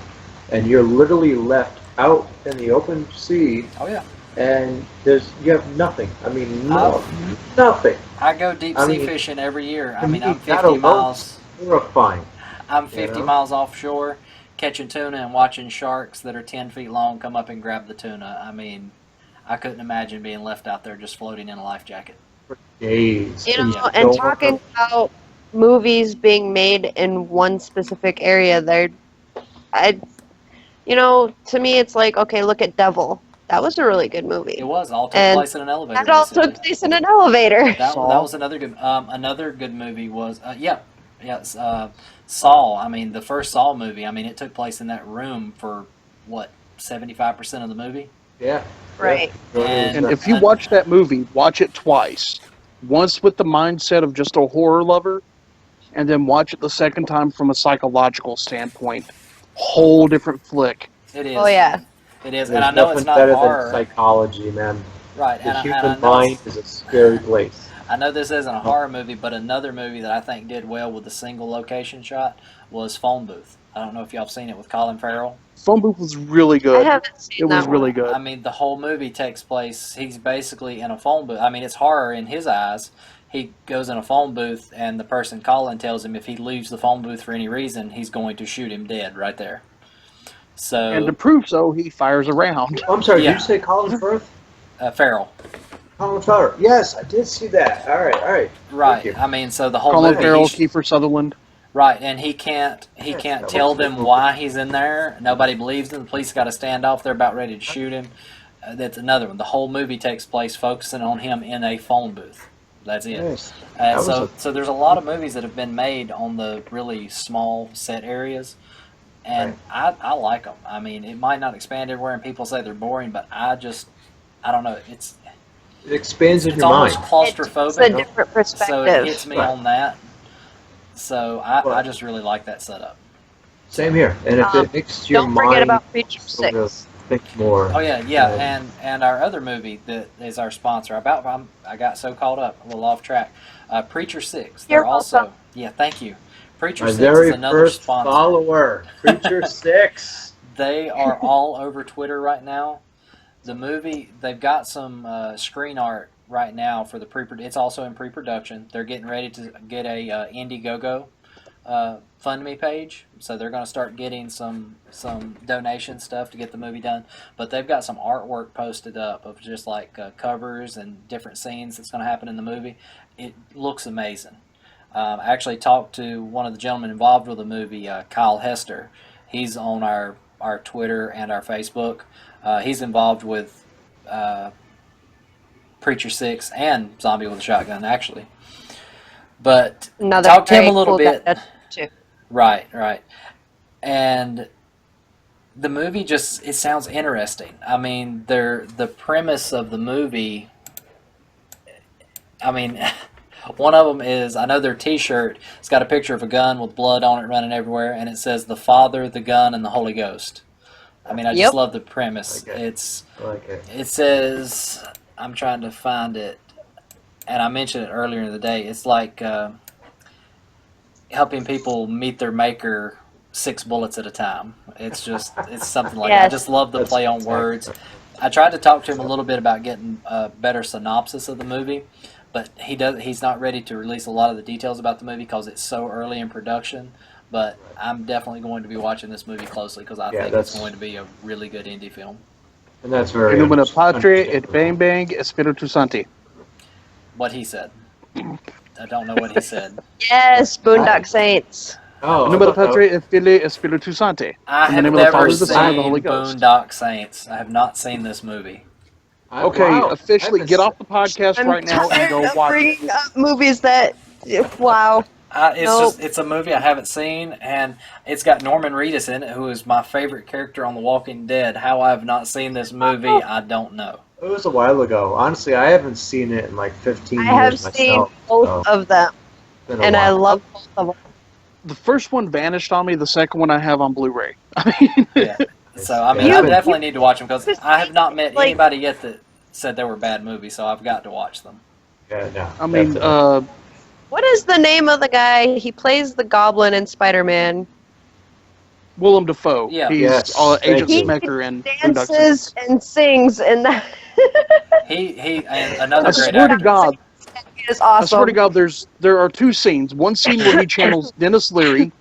and you're literally left out in the open sea, Oh yeah, and you have nothing. I mean, nothing. I go deep I sea mean, fishing every year. I to mean, me, I'm that 50 alone miles. is horrifying. I'm 50 know? miles offshore, catching tuna and watching sharks that are 10 feet long come up and grab the tuna. I mean, I couldn't imagine being left out there just floating in a life jacket. For days. You know, Yeah. and talking about movies being made in one specific area, to me, it's like, okay, look at Devil. That was a really good movie. It was all took And place in an elevator. That all basically. took place in an elevator. That was another good. Another good movie was Saw. I mean, the first Saw movie. I mean, it took place in that room for what 75% of the movie. Yeah. Right. And if you watch that movie, watch it twice. Once with the mindset of just a horror lover, and then watch it the second time from a psychological standpoint. Whole different flick. It is. Oh yeah. It is, There's and I know it's nothing not better horror. than psychology, man. Right, The and I human know mind is a scary place. I know this isn't a horror movie, but another movie that I think did well with the single location shot was Phone Booth. I don't know if y'all have seen it with Colin Farrell. Phone Booth was really I good. haven't seen It was that really one. good. I mean, the whole movie takes place, he's basically in a phone booth. I mean, it's horror in his eyes. He goes in a phone booth, and the person calling tells him if he leaves the phone booth for any reason, he's going to shoot him dead right there. So, And to prove so, he fires a round. I'm sorry, Yeah. did you say Colin Firth? Farrell. Colin Farrell. Yes, I did see that. All right. Right. Thank you. I mean, so the whole Colin movie, Farrell, he's- Kiefer Sutherland. right, and he can't that tell was a good them movie. why he's in there. Nobody believes him. The police got to stand off. They're about ready to shoot him. That's another one. The whole movie takes place focusing on him in a phone booth. That's it. Yes. That was So there's a lot of movies that have been made on the really small set areas, and I like them. I mean, it might not expand everywhere, and people say they're boring, but I don't know. It expands in It's your almost mind. It's a claustrophobic, different so perspective. it hits me Right. on that. So I Right. just really like that setup. Same here. And if it makes your Don't mind forget about Preacher sort of 6. think more. Oh yeah, and our other movie that is our sponsor. I got so caught up, a little off track. Preacher 6. They're You're also welcome. thank you. Preacher My 6 very is another first sponsor. follower, Preacher 6. They are all over Twitter right now. The movie, they've got some screen art right now for the it's also in pre-production. They're getting ready to get a Indiegogo FundMe page, so they're going to start getting some donation stuff to get the movie done. But they've got some artwork posted up of just like covers and different scenes that's going to happen in the movie. It looks amazing. I actually talked to one of the gentlemen involved with the movie, Kyle Hester. He's on our Twitter and our Facebook. He's involved with Preacher 6 and Zombie with a Shotgun, actually. But Another talk to him very a little cool bit. guy, too. Right. And the movie it sounds interesting. I mean, the premise of the movie, I mean, one of them is, I know their t-shirt, it's got a picture of a gun with blood on it running everywhere, and it says the Father, the Gun, and the Holy Ghost. I mean, I just Yep. love the premise. Okay. I like it. It says, I'm trying to find it, and I mentioned it earlier in the day, it's like helping people meet their maker 6 bullets at a time. It's something like that. I Yes. just love the That's play on exactly words. right. I tried to talk to him a little bit about getting a better synopsis of the movie, but he's not ready to release a lot of the details about the movie because it's so early in production. But I'm definitely going to be watching this movie closely because I think it's going to be a really good indie film. And that's very In nomine Patria et understandable. Bang Bang Espiritu Santi. What he said. I don't know what he said. Yes, Boondock Saints. Oh, Numero Patri e Filii e Spiritu Sancti. I In the have name of the never Father, the Son, and seen the Holy Ghost. Boondock Saints. I have not seen this movie. Okay, wow. officially, get off the podcast I'm right now and tired go of watch it. bringing up movies that. Wow. It's a movie I haven't seen, and it's got Norman Reedus in it, who is my favorite character on The Walking Dead. How I have not seen this movie, I don't know. It was a while ago. Honestly, I haven't seen it in like 15 I years have myself. seen both of them, It's been a and I while. love both of them. The first one vanished on me. The second one I have on Blu-ray. I mean, Yeah. So, I mean, Yeah. I definitely need to watch them, because I have not met Like- anybody yet that said they were bad movies, so I've got to watch them. Yeah, no, I mean, definitely. What is the name of the guy? He plays the Goblin in Spider-Man. Willem Dafoe. Yeah. He's Yes, Agent thank you. Smecker in Boondock Dances Saints. and sings in that. And another I great swear to actor. God, He is awesome. I swear to God, there are two scenes. One scene where he channels Dennis Leary,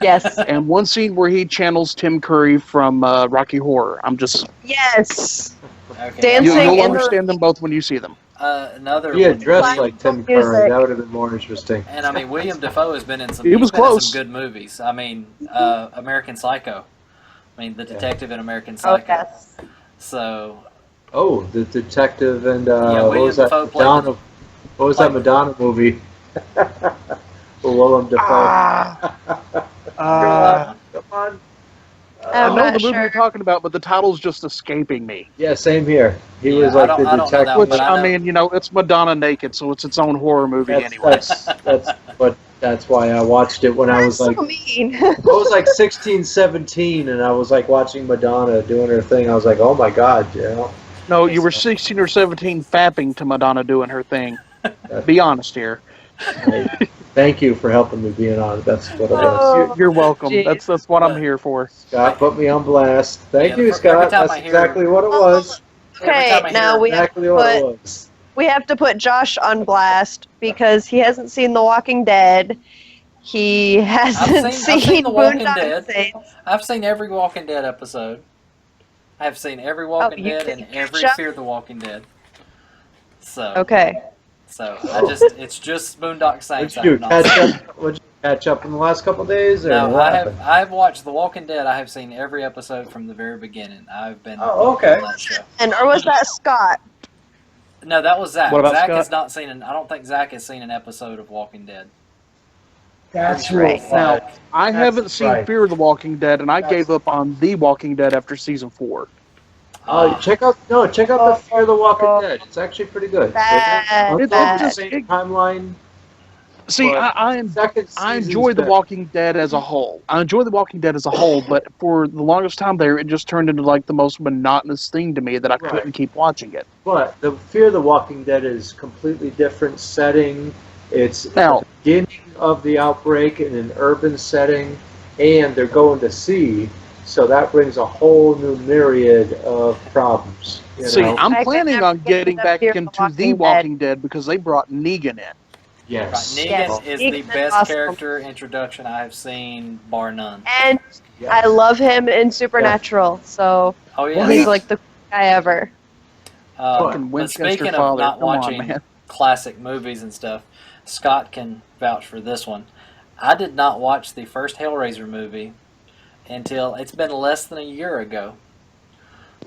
Yes. and one scene where he channels Tim Curry from Rocky Horror. I'm just Yes. Okay. Dancing you'll in the- understand them both when you see them. Another He had one. dressed like Tim Music. Curry. That would have been more interesting. And I mean, William Dafoe has been in some. He he's was been in close. some good movies. I mean, American Psycho. I mean, the detective in American Oh, Psycho. yes. So Oh, the detective and Yeah, what William was that? Dafoe played- Madonna. What was that Madonna movie? Willem Dafoe. Come on. I I'm know not the movie sure. you're talking about, but the title's just escaping me. Yeah, same here. He Yeah, was I like don't- the I don't know that detective. one, Which, but I I know- mean, you know, it's Madonna naked, so it's its own horror movie anyway. That's why I watched it when I was That's like so mean. I was like 16, 17, and I was like watching Madonna doing her thing. I was like, oh my god, you know. No, you were 16 or 17 fapping to Madonna doing her thing. Be honest here. Thank you for helping me being on. That's what it was. Oh, You're welcome. geez. That's what I'm here for. Scott put me on blast. Thank Yeah, you, every Scott. time That's I hear- exactly what it was. every Okay, time I now hear- we have Exactly what it put- was. we have to put Josh on blast because he hasn't seen The Walking Dead. He hasn't I've seen The Walking Boondock Dead. Saints. I've seen every Walking Dead episode. I've seen every Walking you Dead did and every catch up? Fear the Walking Dead. So Okay. it's just Boondock Saints. Did you I have not catch seen. up? Would you catch up in the last couple of days? Or No, what I happened? have watched The Walking Dead. I have seen every episode from the very beginning. I've been Oh, okay. on that show. And or was that Scott? No, that was Zach. What about Zach Scott? has not seen I don't think Zach has seen an episode of Walking Dead. That's right. Now, I That's haven't seen right. Fear the Walking Dead, and I That's- gave up on The Walking Dead after season 4. check out the Fear the Walking Dead. It's actually pretty good. Bad, It's bad. the same timeline. See, But I Second I season's enjoy The better. Walking Dead as a whole. I enjoy The Walking Dead as a whole, but for the longest time there, it just turned into like the most monotonous thing to me that I Right. couldn't keep watching it. But the Fear the Walking Dead is completely different setting. It's Now- the beginning of the outbreak in an urban setting, and they're going to sea, so that brings a whole new myriad of problems. You See, know? I'm I could planning never on get getting enough back Fear the into Walking The Dead. Walking Dead because they brought Negan in. Yes. Negan Yes, is Negan the is best awesome. character introduction I have seen, bar none. And Yes. I love him in Supernatural, so Oh yeah. he's like the coolest guy ever. Fucking But Winchester speaking of father. not Come on, watching man. classic movies and stuff, Scott can vouch for this one. I did not watch the first Hellraiser movie until it's been less than a year ago.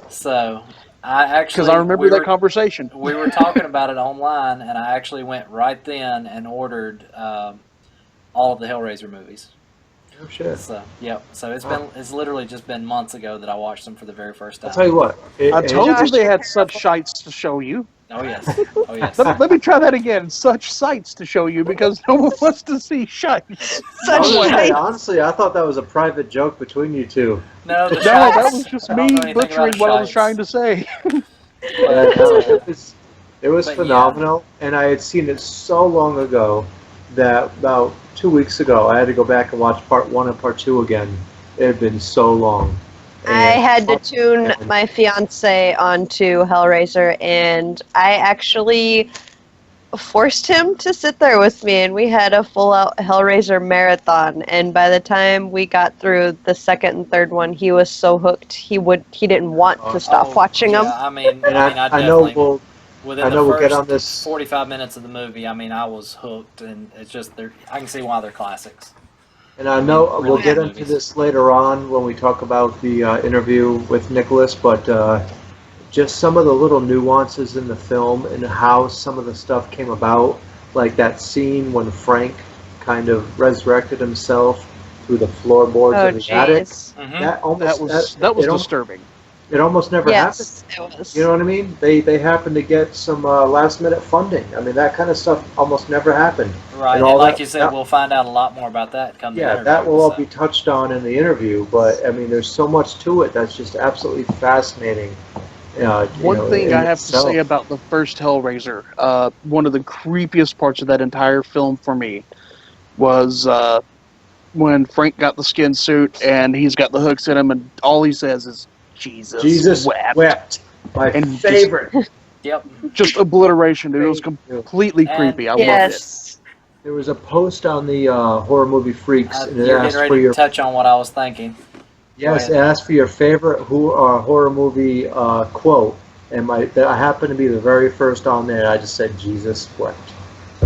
So I actually Because I remember we that were- conversation. We were talking about it online, and I actually went right then and ordered all of the Hellraiser movies. Oh, shit. So yep. So it's literally just been months ago that I watched them for the very first time. I'll tell you what. I told you Josh, they had such sights to show you. Oh yes. Oh yes. Let me try that again. Such sights to show you because no one wants to see shites. Such shite. Honestly, I thought that was a private joke between you two. No, the No, shots- that was just I don't me know anything butchering about what I was shites. trying to say. It was But, phenomenal, and I had seen it so long ago that about 2 weeks ago I had to go back and watch part 1 and part 2 again. It had been so long. I And- had to tune my fiance onto Hellraiser, and I actually forced him to sit there with me, and we had a full-out Hellraiser marathon. And by the time we got through the second and third one, he was so hooked he didn't want to stop Oh, watching yeah, them. I mean, And I I know definitely within I the know we'll first get on this. 45 minutes of the movie. I mean, I was hooked, and it's just I can see why they're classics. And I know Really we'll good get into movies. this later on when we talk about the interview with Nicholas, but just some of the little nuances in the film and how some of the stuff came about, like that scene when Frank kind of resurrected himself through the floorboards Oh, of the attic. jeez. Mhm. That was disturbing. It almost never happened. Yes, it was. You know what I mean? They happened to get some last minute funding. I mean, that kind of stuff almost never happened. Right, And and all like that- you said, we'll find out a lot more about that come the Yeah, interview. that will all so. be touched on in the interview. But I mean, there's so much to it that's just absolutely fascinating. One thing in I have itself. to say about the first Hellraiser, one of the creepiest parts of that entire film for me was when Frank got the skin suit and he's got the hooks in him, and all he says is Jesus wept. My And just- favorite. Yep. Just obliteration, dude. It was completely And- creepy. I loved it. Yes. There was a post on the Horror Movie Freaks, and it You're asked getting for ready your to touch on what I was thinking. yes, Go it ahead. asked for your favorite horror movie quote, and I happened to be the very first on there. I just said Jesus wept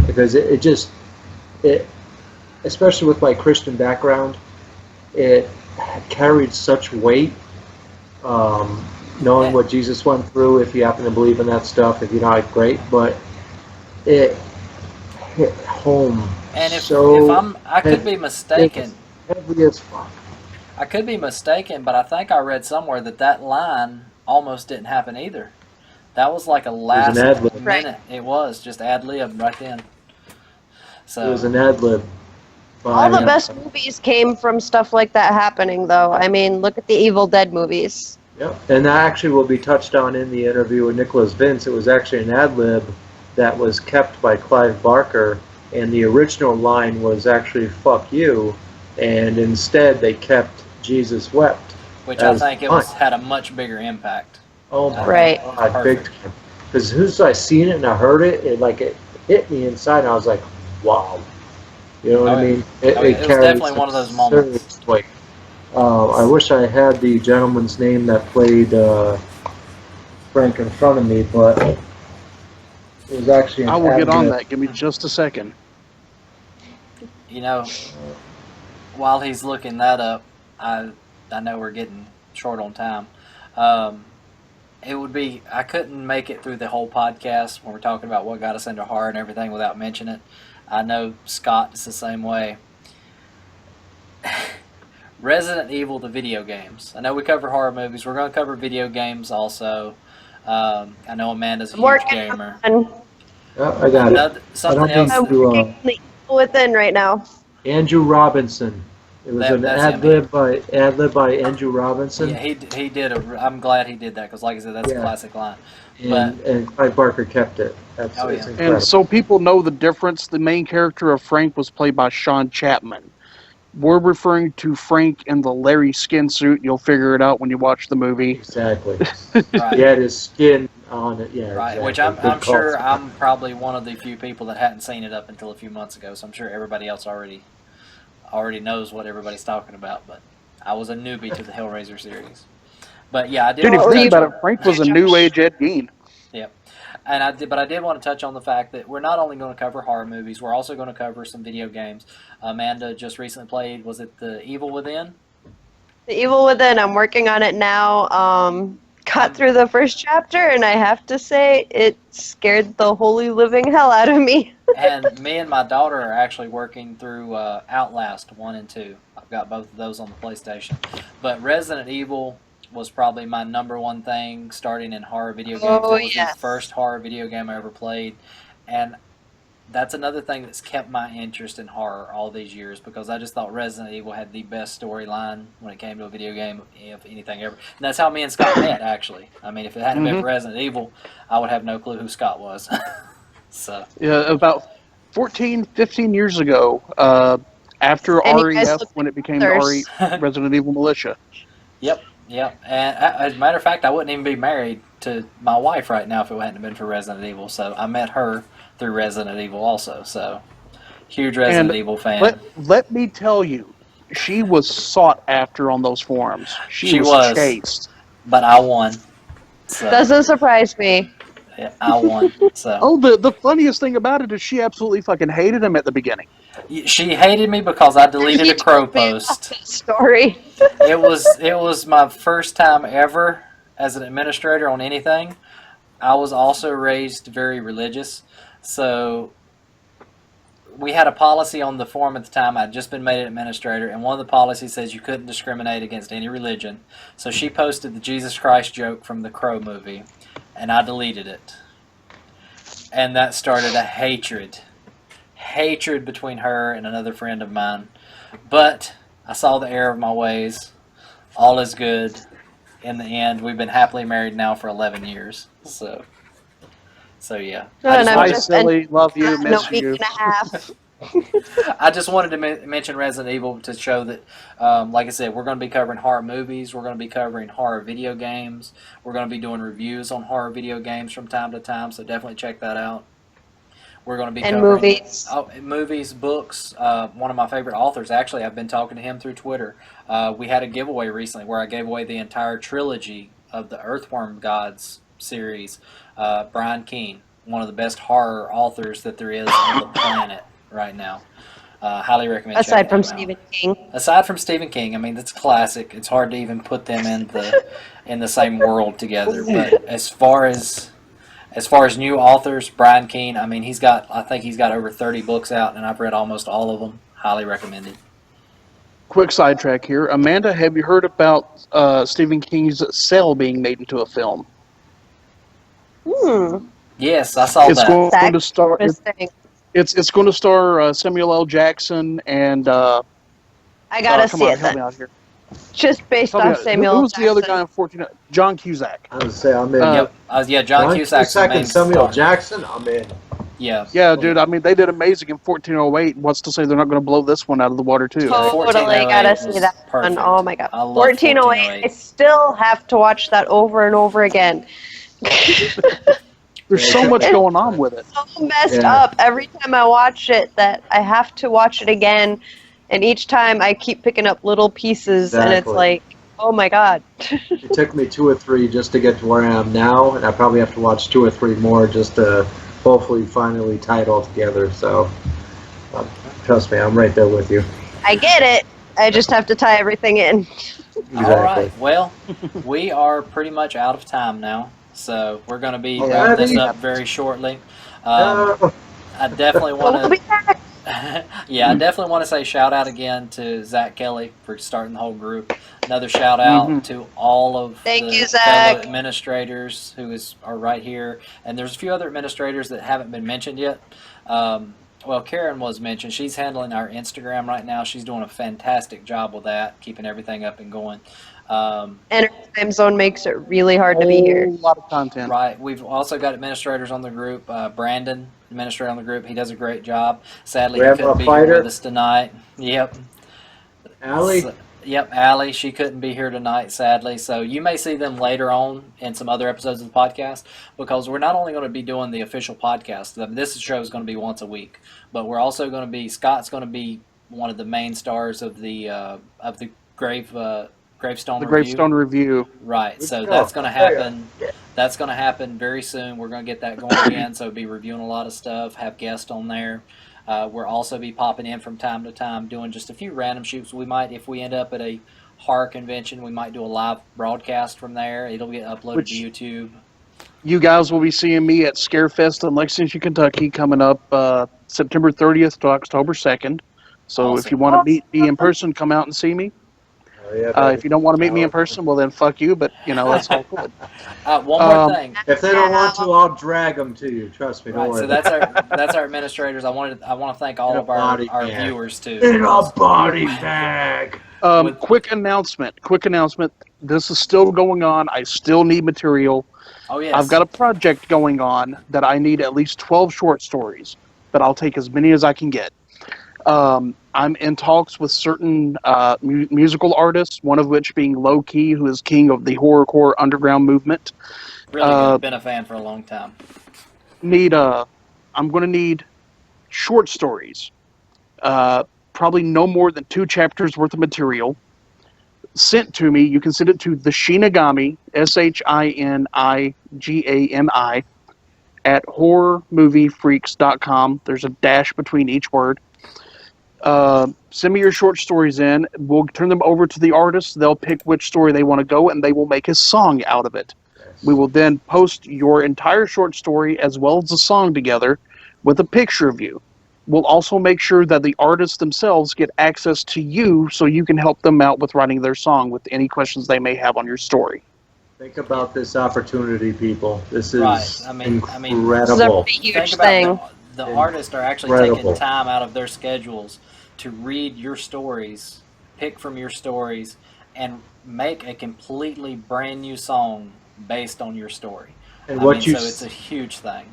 because it especially with my Christian background, it carried such weight. Knowing what Jesus went through, if you happen to believe in that stuff, if you're not, great, but it hit home. And if so I could be mistaken. heavy as fuck. I could be mistaken, but I think I read somewhere that line almost didn't happen either. That was like a last an ad-lib. minute. It was just ad lib right then. So It was an ad lib. All the best movies came from stuff like that happening, though. I mean, look at the Evil Dead movies. Yep, and that actually will be touched on in the interview with Nicholas Vince. It was actually an ad lib that was kept by Clive Barker, and the original line was actually "fuck you," and instead they kept "Jesus wept." which I as think had a much bigger impact. Oh my Right. god, big Perfect. time! Because as soon as I seen it and I heard it, it hit me inside, and I was like, "Wow." You know what Oh, I yeah. mean? Oh, yeah. It was carries definitely one of those moments. serious weight. I wish I had the gentleman's name that played Frank in front of me, but it was actually an I will get on ad-lib. that. Give me just a second. You know, while he's looking that up, I know we're getting short on time. It would be I couldn't make it through the whole podcast when we're talking about what got us into horror and everything without mentioning it. I know Scott is the same way. Resident Evil, the video games. I know we cover horror movies. We're going to cover video games also. I know Amanda's a I'm huge working gamer. on Yeah, I got it. Something I don't else. think- I'm working on the Evil Within right now. Andrew Robinson. It was an That's ad lib by Andrew Robinson, Yeah, he did. I'm glad he did that because, like I said, that's a Yeah. classic line. and Clive Barker kept it. That's Oh, it's yeah. incredible. And so people know the difference. The main character of Frank was played by Sean Chapman. We're referring to Frank in the Larry skin suit. You'll figure it out when you watch the movie. Exactly. Right. He had his skin on it. Yeah. Right, exactly. which I'm Good call. sure I'm probably one of the few people that hadn't seen it up until a few months ago, so I'm sure everybody else already knows what everybody's talking about, but I was a newbie to the Hellraiser series. But yeah, I did Dude, if want you to think touch about it, Frank was a new age Ed Gein. and I did want to touch on the fact that we're not only going to cover horror movies, we're also going to cover some video games. Amanda just recently played, was it The Evil Within? The Evil Within, I'm working on it now. Got through the first chapter, and I have to say, it scared the holy living hell out of me. And me and my daughter are actually working through Outlast 1 and 2. I've got both of those on the PlayStation. But Resident Evil was probably my number one thing starting in horror video games. Oh, It was yes. the first horror video game I ever played. And that's another thing that's kept my interest in horror all these years because I just thought Resident Evil had the best storyline when it came to a video game, if anything ever. And that's how me and Scott met, actually. I mean, if it hadn't been for Resident Evil, I would have no clue who Scott was. So, Yeah, about 14, 15 years ago, after And you guys REF, looked when it became others. Resident Evil Militia. Yep. And as a matter of fact, I wouldn't even be married to my wife right now if it hadn't been for Resident Evil. So I met her through Resident Evil also. So huge Resident And Evil fan. Let me tell you, she was sought after on those forums. She was chased. But I won. So Doesn't surprise me. yeah, I won. So Oh, the funniest thing about it is she absolutely fucking hated him at the beginning. She hated me because I deleted a crow told me about post. this story. It was my first time ever as an administrator on anything. I was also raised very religious, so we had a policy on the form at the time. I'd just been made an administrator, and one of the policies says you couldn't discriminate against any religion. So she posted the Jesus Christ joke from the Crow movie, and I deleted it. And that started a hatred between her and another friend of mine. But I saw the error of my ways. All is good. In the end, we've been happily married now for 11 years. So yeah. Hi, silly. Love you. No, Miss week you. and a half. I just wanted to mention Resident Evil to show that, like I said, we're going to be covering horror movies. We're going to be covering horror video games. We're going to be doing reviews on horror video games from time to time, so definitely check that out. We're going to be covering movies. Movies, books. One of my favorite authors, actually, I've been talking to him through Twitter. We had a giveaway recently where I gave away the entire trilogy of the Earthworm Gods series. Brian Keene, one of the best horror authors that there is on the planet right now. Highly recommend. Aside from checking him Stephen out. King. Aside from Stephen King, I mean that's classic. It's hard to even put them in the same world together. But as far as new authors, Brian Keene, I mean I think he's got over 30 books out, and I've read almost all of them. Highly recommended. Quick sidetrack here. Amanda, have you heard about Stephen King's Cell being made into a film? Yes, I saw It's that. going to star. Interesting. It's going to star Samuel L. Jackson and. I gotta come see on, it help me then. out here. Just based Help me on out. Samuel Who's the other Jackson. guy in 14? John Cusack. I would say I'm in. Yep. John Cusack's the main and Samuel star. Jackson. I'm in. Yeah. Yeah, dude. I mean, they did amazing in 1408. What's to say they're not going to blow this one out of the water too? Oh. Totally 1408 gotta see was that perfect. one. Oh my god. I love 1408. I still have to watch that over and over again. There's so much going on with it. So messed Yeah. up every time I watch it that I have to watch it again, and each time I keep picking up little pieces, and it's Exactly. like, oh my god. It took me 2 or 3 just to get to where I am now, and I probably have to watch 2 or 3 more just to hopefully finally tie it all together. So, trust me, I'm right there with you. I get it. I just have to tie everything in. Exactly. All right. Well, we are pretty much out of time now, so we're going to be wrapping this up very shortly. I definitely We'll want be to. back. Yeah, I definitely want to say shout out again to Zach Kelly for starting the whole group. Another shout out to all of Thank the you, Zach. fellow administrators who are right here, and there's a few other administrators that haven't been mentioned yet. Well, Karen was mentioned. She's handling our Instagram right now. She's doing a fantastic job with that, keeping everything up and going. And our time zone makes it really hard to be here. A lot of content. Right. We've also got administrators on the group. Brandon, administrator on the group, he does a great job. Sadly, he couldn't be here with us tonight. Yep. Allie? Yep, Allie. She couldn't be here tonight, sadly. So you may see them later on in some other episodes of the podcast, because we're not only going to be doing the official podcast. This show is going to be once a week, but we're also going to be, Scott's going to be one of the main stars of the Gravestone The Review. Gravestone Review. Right. So that's going to happen. That's going to happen very soon. We're going to get that going again. So be reviewing a lot of stuff, have guests on there. We'll also be popping in from time to time, doing just a few random shoots. We might, if we end up at a horror convention, we might do a live broadcast from there. It'll get uploaded to YouTube. You guys will be seeing me at Scarefest in Lexington, Kentucky, coming up September 30th to October 2nd. So if you want to meet me in person, come out and see me. If you don't want to meet me in person, well then fuck you. But that's all good. One more thing. If they don't want to, I'll drag them to you. Trust me. Don't Right, worry. so that's our administrators. I want to thank all of our viewers too. In a body bag. Quick announcement. This is still going on. I still need material. Oh yes. I've got a project going on that I need at least 12 short stories, but I'll take as many as I can get. I'm in talks with certain musical artists, one of which being Low Key, who is king of the horrorcore underground movement. Really good. Been a fan for a long time. I'm going to need short stories, probably no more than 2 chapters worth of material sent to me. You can send it to the Shinigami, SHINIGAMI, at horrormoviefreaks.com. There's a dash between each word. Send me your short stories in. We'll turn them over to the artist. They'll pick which story they want to go, and they will make a song out of it. Yes. We will then post your entire short story as well as the song together with a picture of you. We'll also make sure that the artists themselves get access to you so you can help them out with writing their song with any questions they may have on your story. Think about this opportunity, people. This is Right. I mean, This is a incredible. huge Think thing. about the artists are actually Incredible. taking time out of their schedules to read your stories, pick from your stories, and make a completely brand new song based on your story. And so it's a huge thing.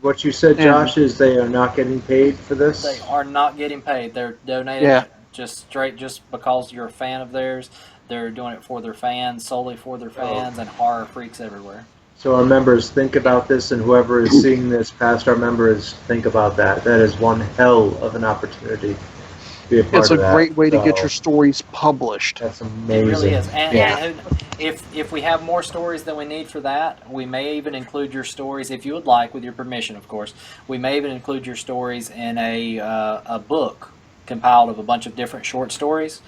what you said, Josh, is they are not getting paid for this. They are not getting paid. They're donating it just because you're a fan of theirs. They're doing it for their fans, solely for their fans, and horror freaks everywhere. So our members, think about this, and whoever is seeing this past our members, think about that. That is one hell of an opportunity to be a part It's a of that. great way to get So, your stories published. That's It amazing. really is. And, Yeah. and if we have more stories than we need for that, we may even include your stories, if you would like, with your permission, of course. We may even include your stories in a book compiled of a bunch of different short stories.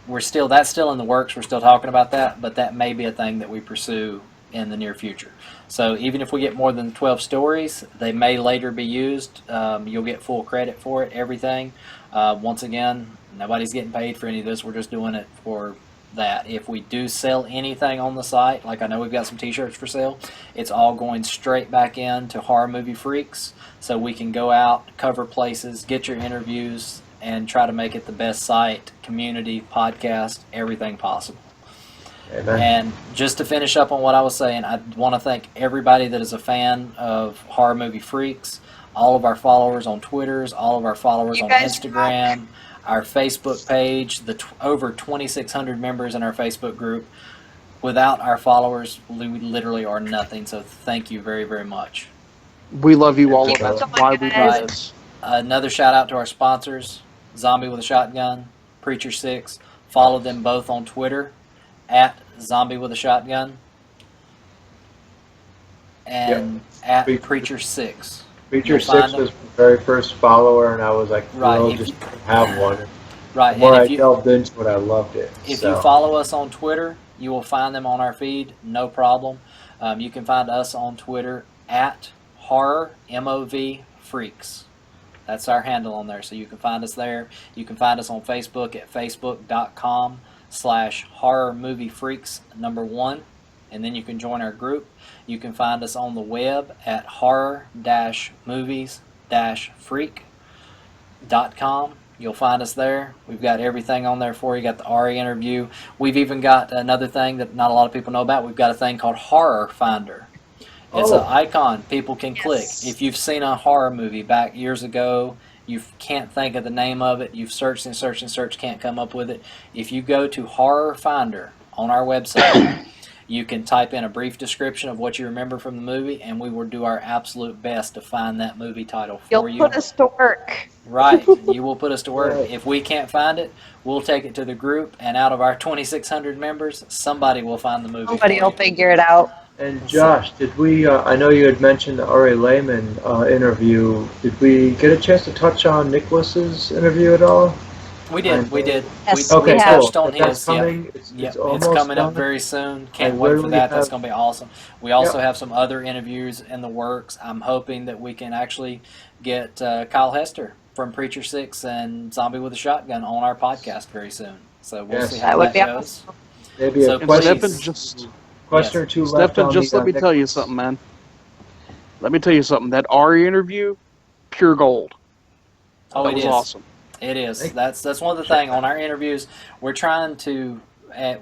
That's still in the works. We're still talking about that, but that may be a thing that we pursue in the near future. So even if we get more than 12 stories, they may later be used. You'll get full credit for it, everything. Once again, nobody's getting paid for any of this. We're just doing it for that. If we do sell anything on the site, like I know we've got some t-shirts for sale, it's all going straight back into Horror Movie Freaks, so we can go out, cover places, get your interviews, and try to make it the best site, community, podcast, everything possible. Amen. And just to finish up on what I was saying, I want to thank everybody that is a fan of Horror Movie Freaks, all of our followers on Twitters, all of our followers on Instagram, our Facebook page, the over 2,600 members in our Facebook group. Without our followers, we literally are nothing. So thank you very, very much. We love you all. Keep That's up the why we do guys. this. Another shout out to our sponsors, Zombie with a Shotgun, Preacher 6. Follow them both on Twitter at Zombie with a Shotgun and at Preacher 6. Preacher You'll 6 find them. was my very first follower, and I was like, Right, thrilled if just you- to have one. Right, The more and I if you delved into it, I loved it. If So, you follow us on Twitter, you will find them on our feed, no problem. You can find us on Twitter at Horror MOV Freaks. That's our handle on there, so you can find us there. You can find us on Facebook at facebook.com/Horror Movie Freaks 1, and then you can join our group. You can find us on the web at horror-movies-freak.com. You'll find us there. We've got everything on there for you. Got the Ari interview. We've even got another thing that not a lot of people know about. We've got a thing called Horror Finder. It's an icon people can click. If you've seen a horror movie back years ago, you can't think of the name of it, you've searched and searched and searched, can't come up with it. If you go to Horror Finder on our website, you can type in a brief description of what you remember from the movie, and we will do our absolute best to find that movie title for You'll you. put us to work. Right, you will put us to work. Right. If we can't find it, we'll take it to the group, and out of our 2,600 members, somebody will find the movie. Somebody for will you. figure it out. and Josh, did we? I know you had mentioned the Ari Lehman interview. Did we get a chance to touch on Nicholas's interview at all? We did. Yes, we Okay, we touched cool. on That's his. Yeah. coming. Yep, It's almost it's coming done. up very soon. Can't I wait for literally that. That's have- going to be awesome. We also have some other interviews in the works. I'm hoping that we can actually get Kyle Hester from Preacher 6 and Zombie with a Shotgun on our podcast very soon. So we'll Yes. see That how would that be goes. awesome. Maybe So a And question, please. Stefan, or two left Stefan, on just the, let me tell you Nicholas. something, man. Let me tell you something. That Ari interview, pure gold. Oh, That it was is. awesome. It is. That's one of the things on our interviews. We're trying to,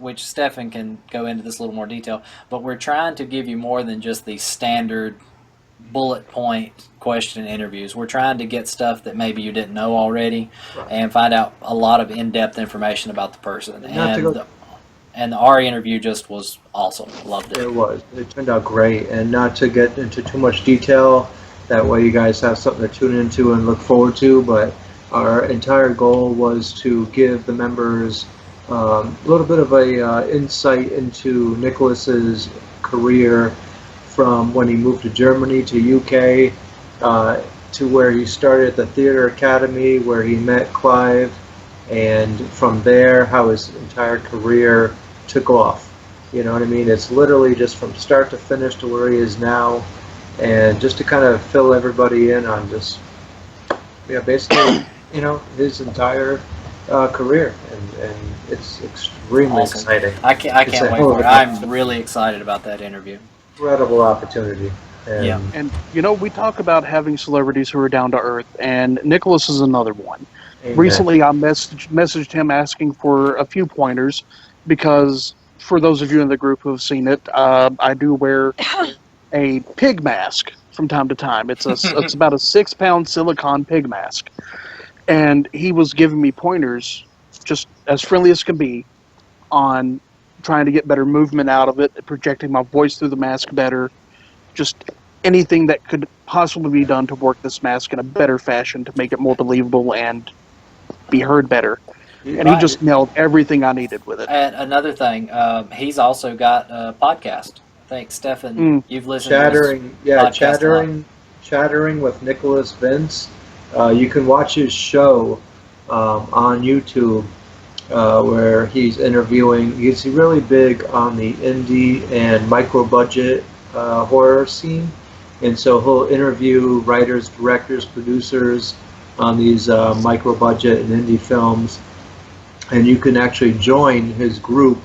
which Stefan can go into this a little more detail, but we're trying to give you more than just the standard bullet point question interviews. We're trying to get stuff that maybe you didn't know already, Right. and find out a lot of in-depth information about the person. And not to go- And the Ari interview just was awesome. Loved it. It was. It turned out great, and not to get into too much detail. That way, you guys have something to tune into and look forward to. But our entire goal was to give the members a little bit of a insight into Nicholas's career from when he moved to Germany to UK, to where he started at the Theater Academy, where he met Clive, and from there, how his entire career took off. You know what I mean? It's literally just from start to finish to where he is now, and just to kind of fill everybody in on just, basically, his entire career, and it's extremely Awesome. exciting. I can't wait for it. I'm really excited about that interview. Incredible opportunity. And Yeah. And we talk about having celebrities who are down to earth, and Nicholas is another one. Amen. Recently, I messaged him asking for a few pointers because, for those of you in the group who have seen it, I do wear a pig mask from time to time. It's about a 6-pound silicone pig mask, and he was giving me pointers, just as friendly as can be, on trying to get better movement out of it, projecting my voice through the mask better, just anything that could possibly be done to work this mask in a better fashion to make it more believable and be heard better. And he just nailed everything I needed with it. And another thing, he's also got a podcast. I think, Stefan, you've listened to Chattering with Nicholas Vince. You can watch his show on YouTube where he's interviewing. He's really big on the indie and micro-budget horror scene. And so he'll interview writers, directors, producers on these micro-budget and indie films. And you can actually join his group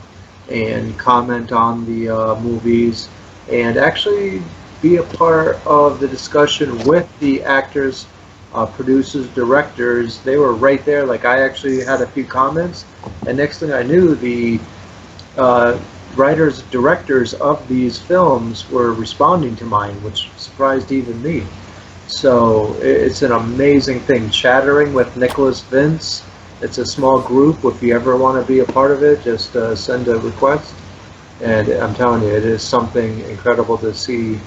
and comment on the movies and actually be a part of the discussion with the actors, producers, directors. They were right there. Like, I actually had a few comments, and next thing I knew, the writers, directors of these films were responding to mine, which surprised even me. So it's an amazing thing. Chattering with Nicholas Vince. It's a small group. If you ever want to be a part of it, just send a request. And I'm telling you, it is something incredible to see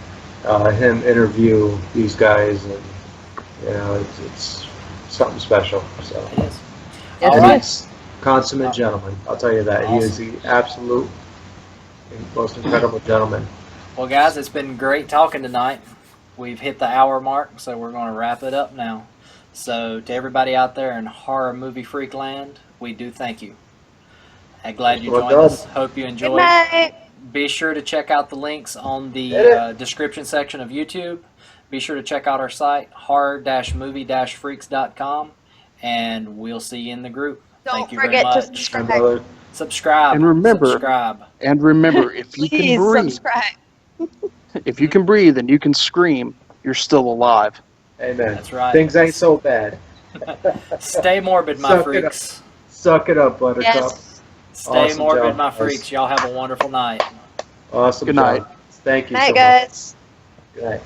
him interview these guys, and it's something special. So It is. Yes, All it right. is. Consummate gentleman, I'll tell you that. Awesome. He is the absolute most incredible gentleman. Well, guys, it's been great talking tonight. We've hit the hour mark, so we're going to wrap it up now. So, to everybody out there in horror movie freak land, we do thank you. I'm glad you Well joined done. us. Hope you Good enjoyed. night. Be sure to check out the links on the description section of YouTube. Be sure to check out our site, horror-movie-freaks.com, and we'll see you in the group. Thank Don't you very forget to much. subscribe. Brother. Subscribe. And remember- Subscribe. And remember, if you can Please breathe, subscribe. if you can breathe and you can scream, you're still alive. Amen. That's right. Things ain't so bad. Stay morbid, my Suck it freaks. Suck it up, Buttercup. Yes. Stay Awesome morbid, job, my guys. freaks. Y'all have a wonderful night. Awesome Good job. night. Thank you Night, so guys. much. Good night.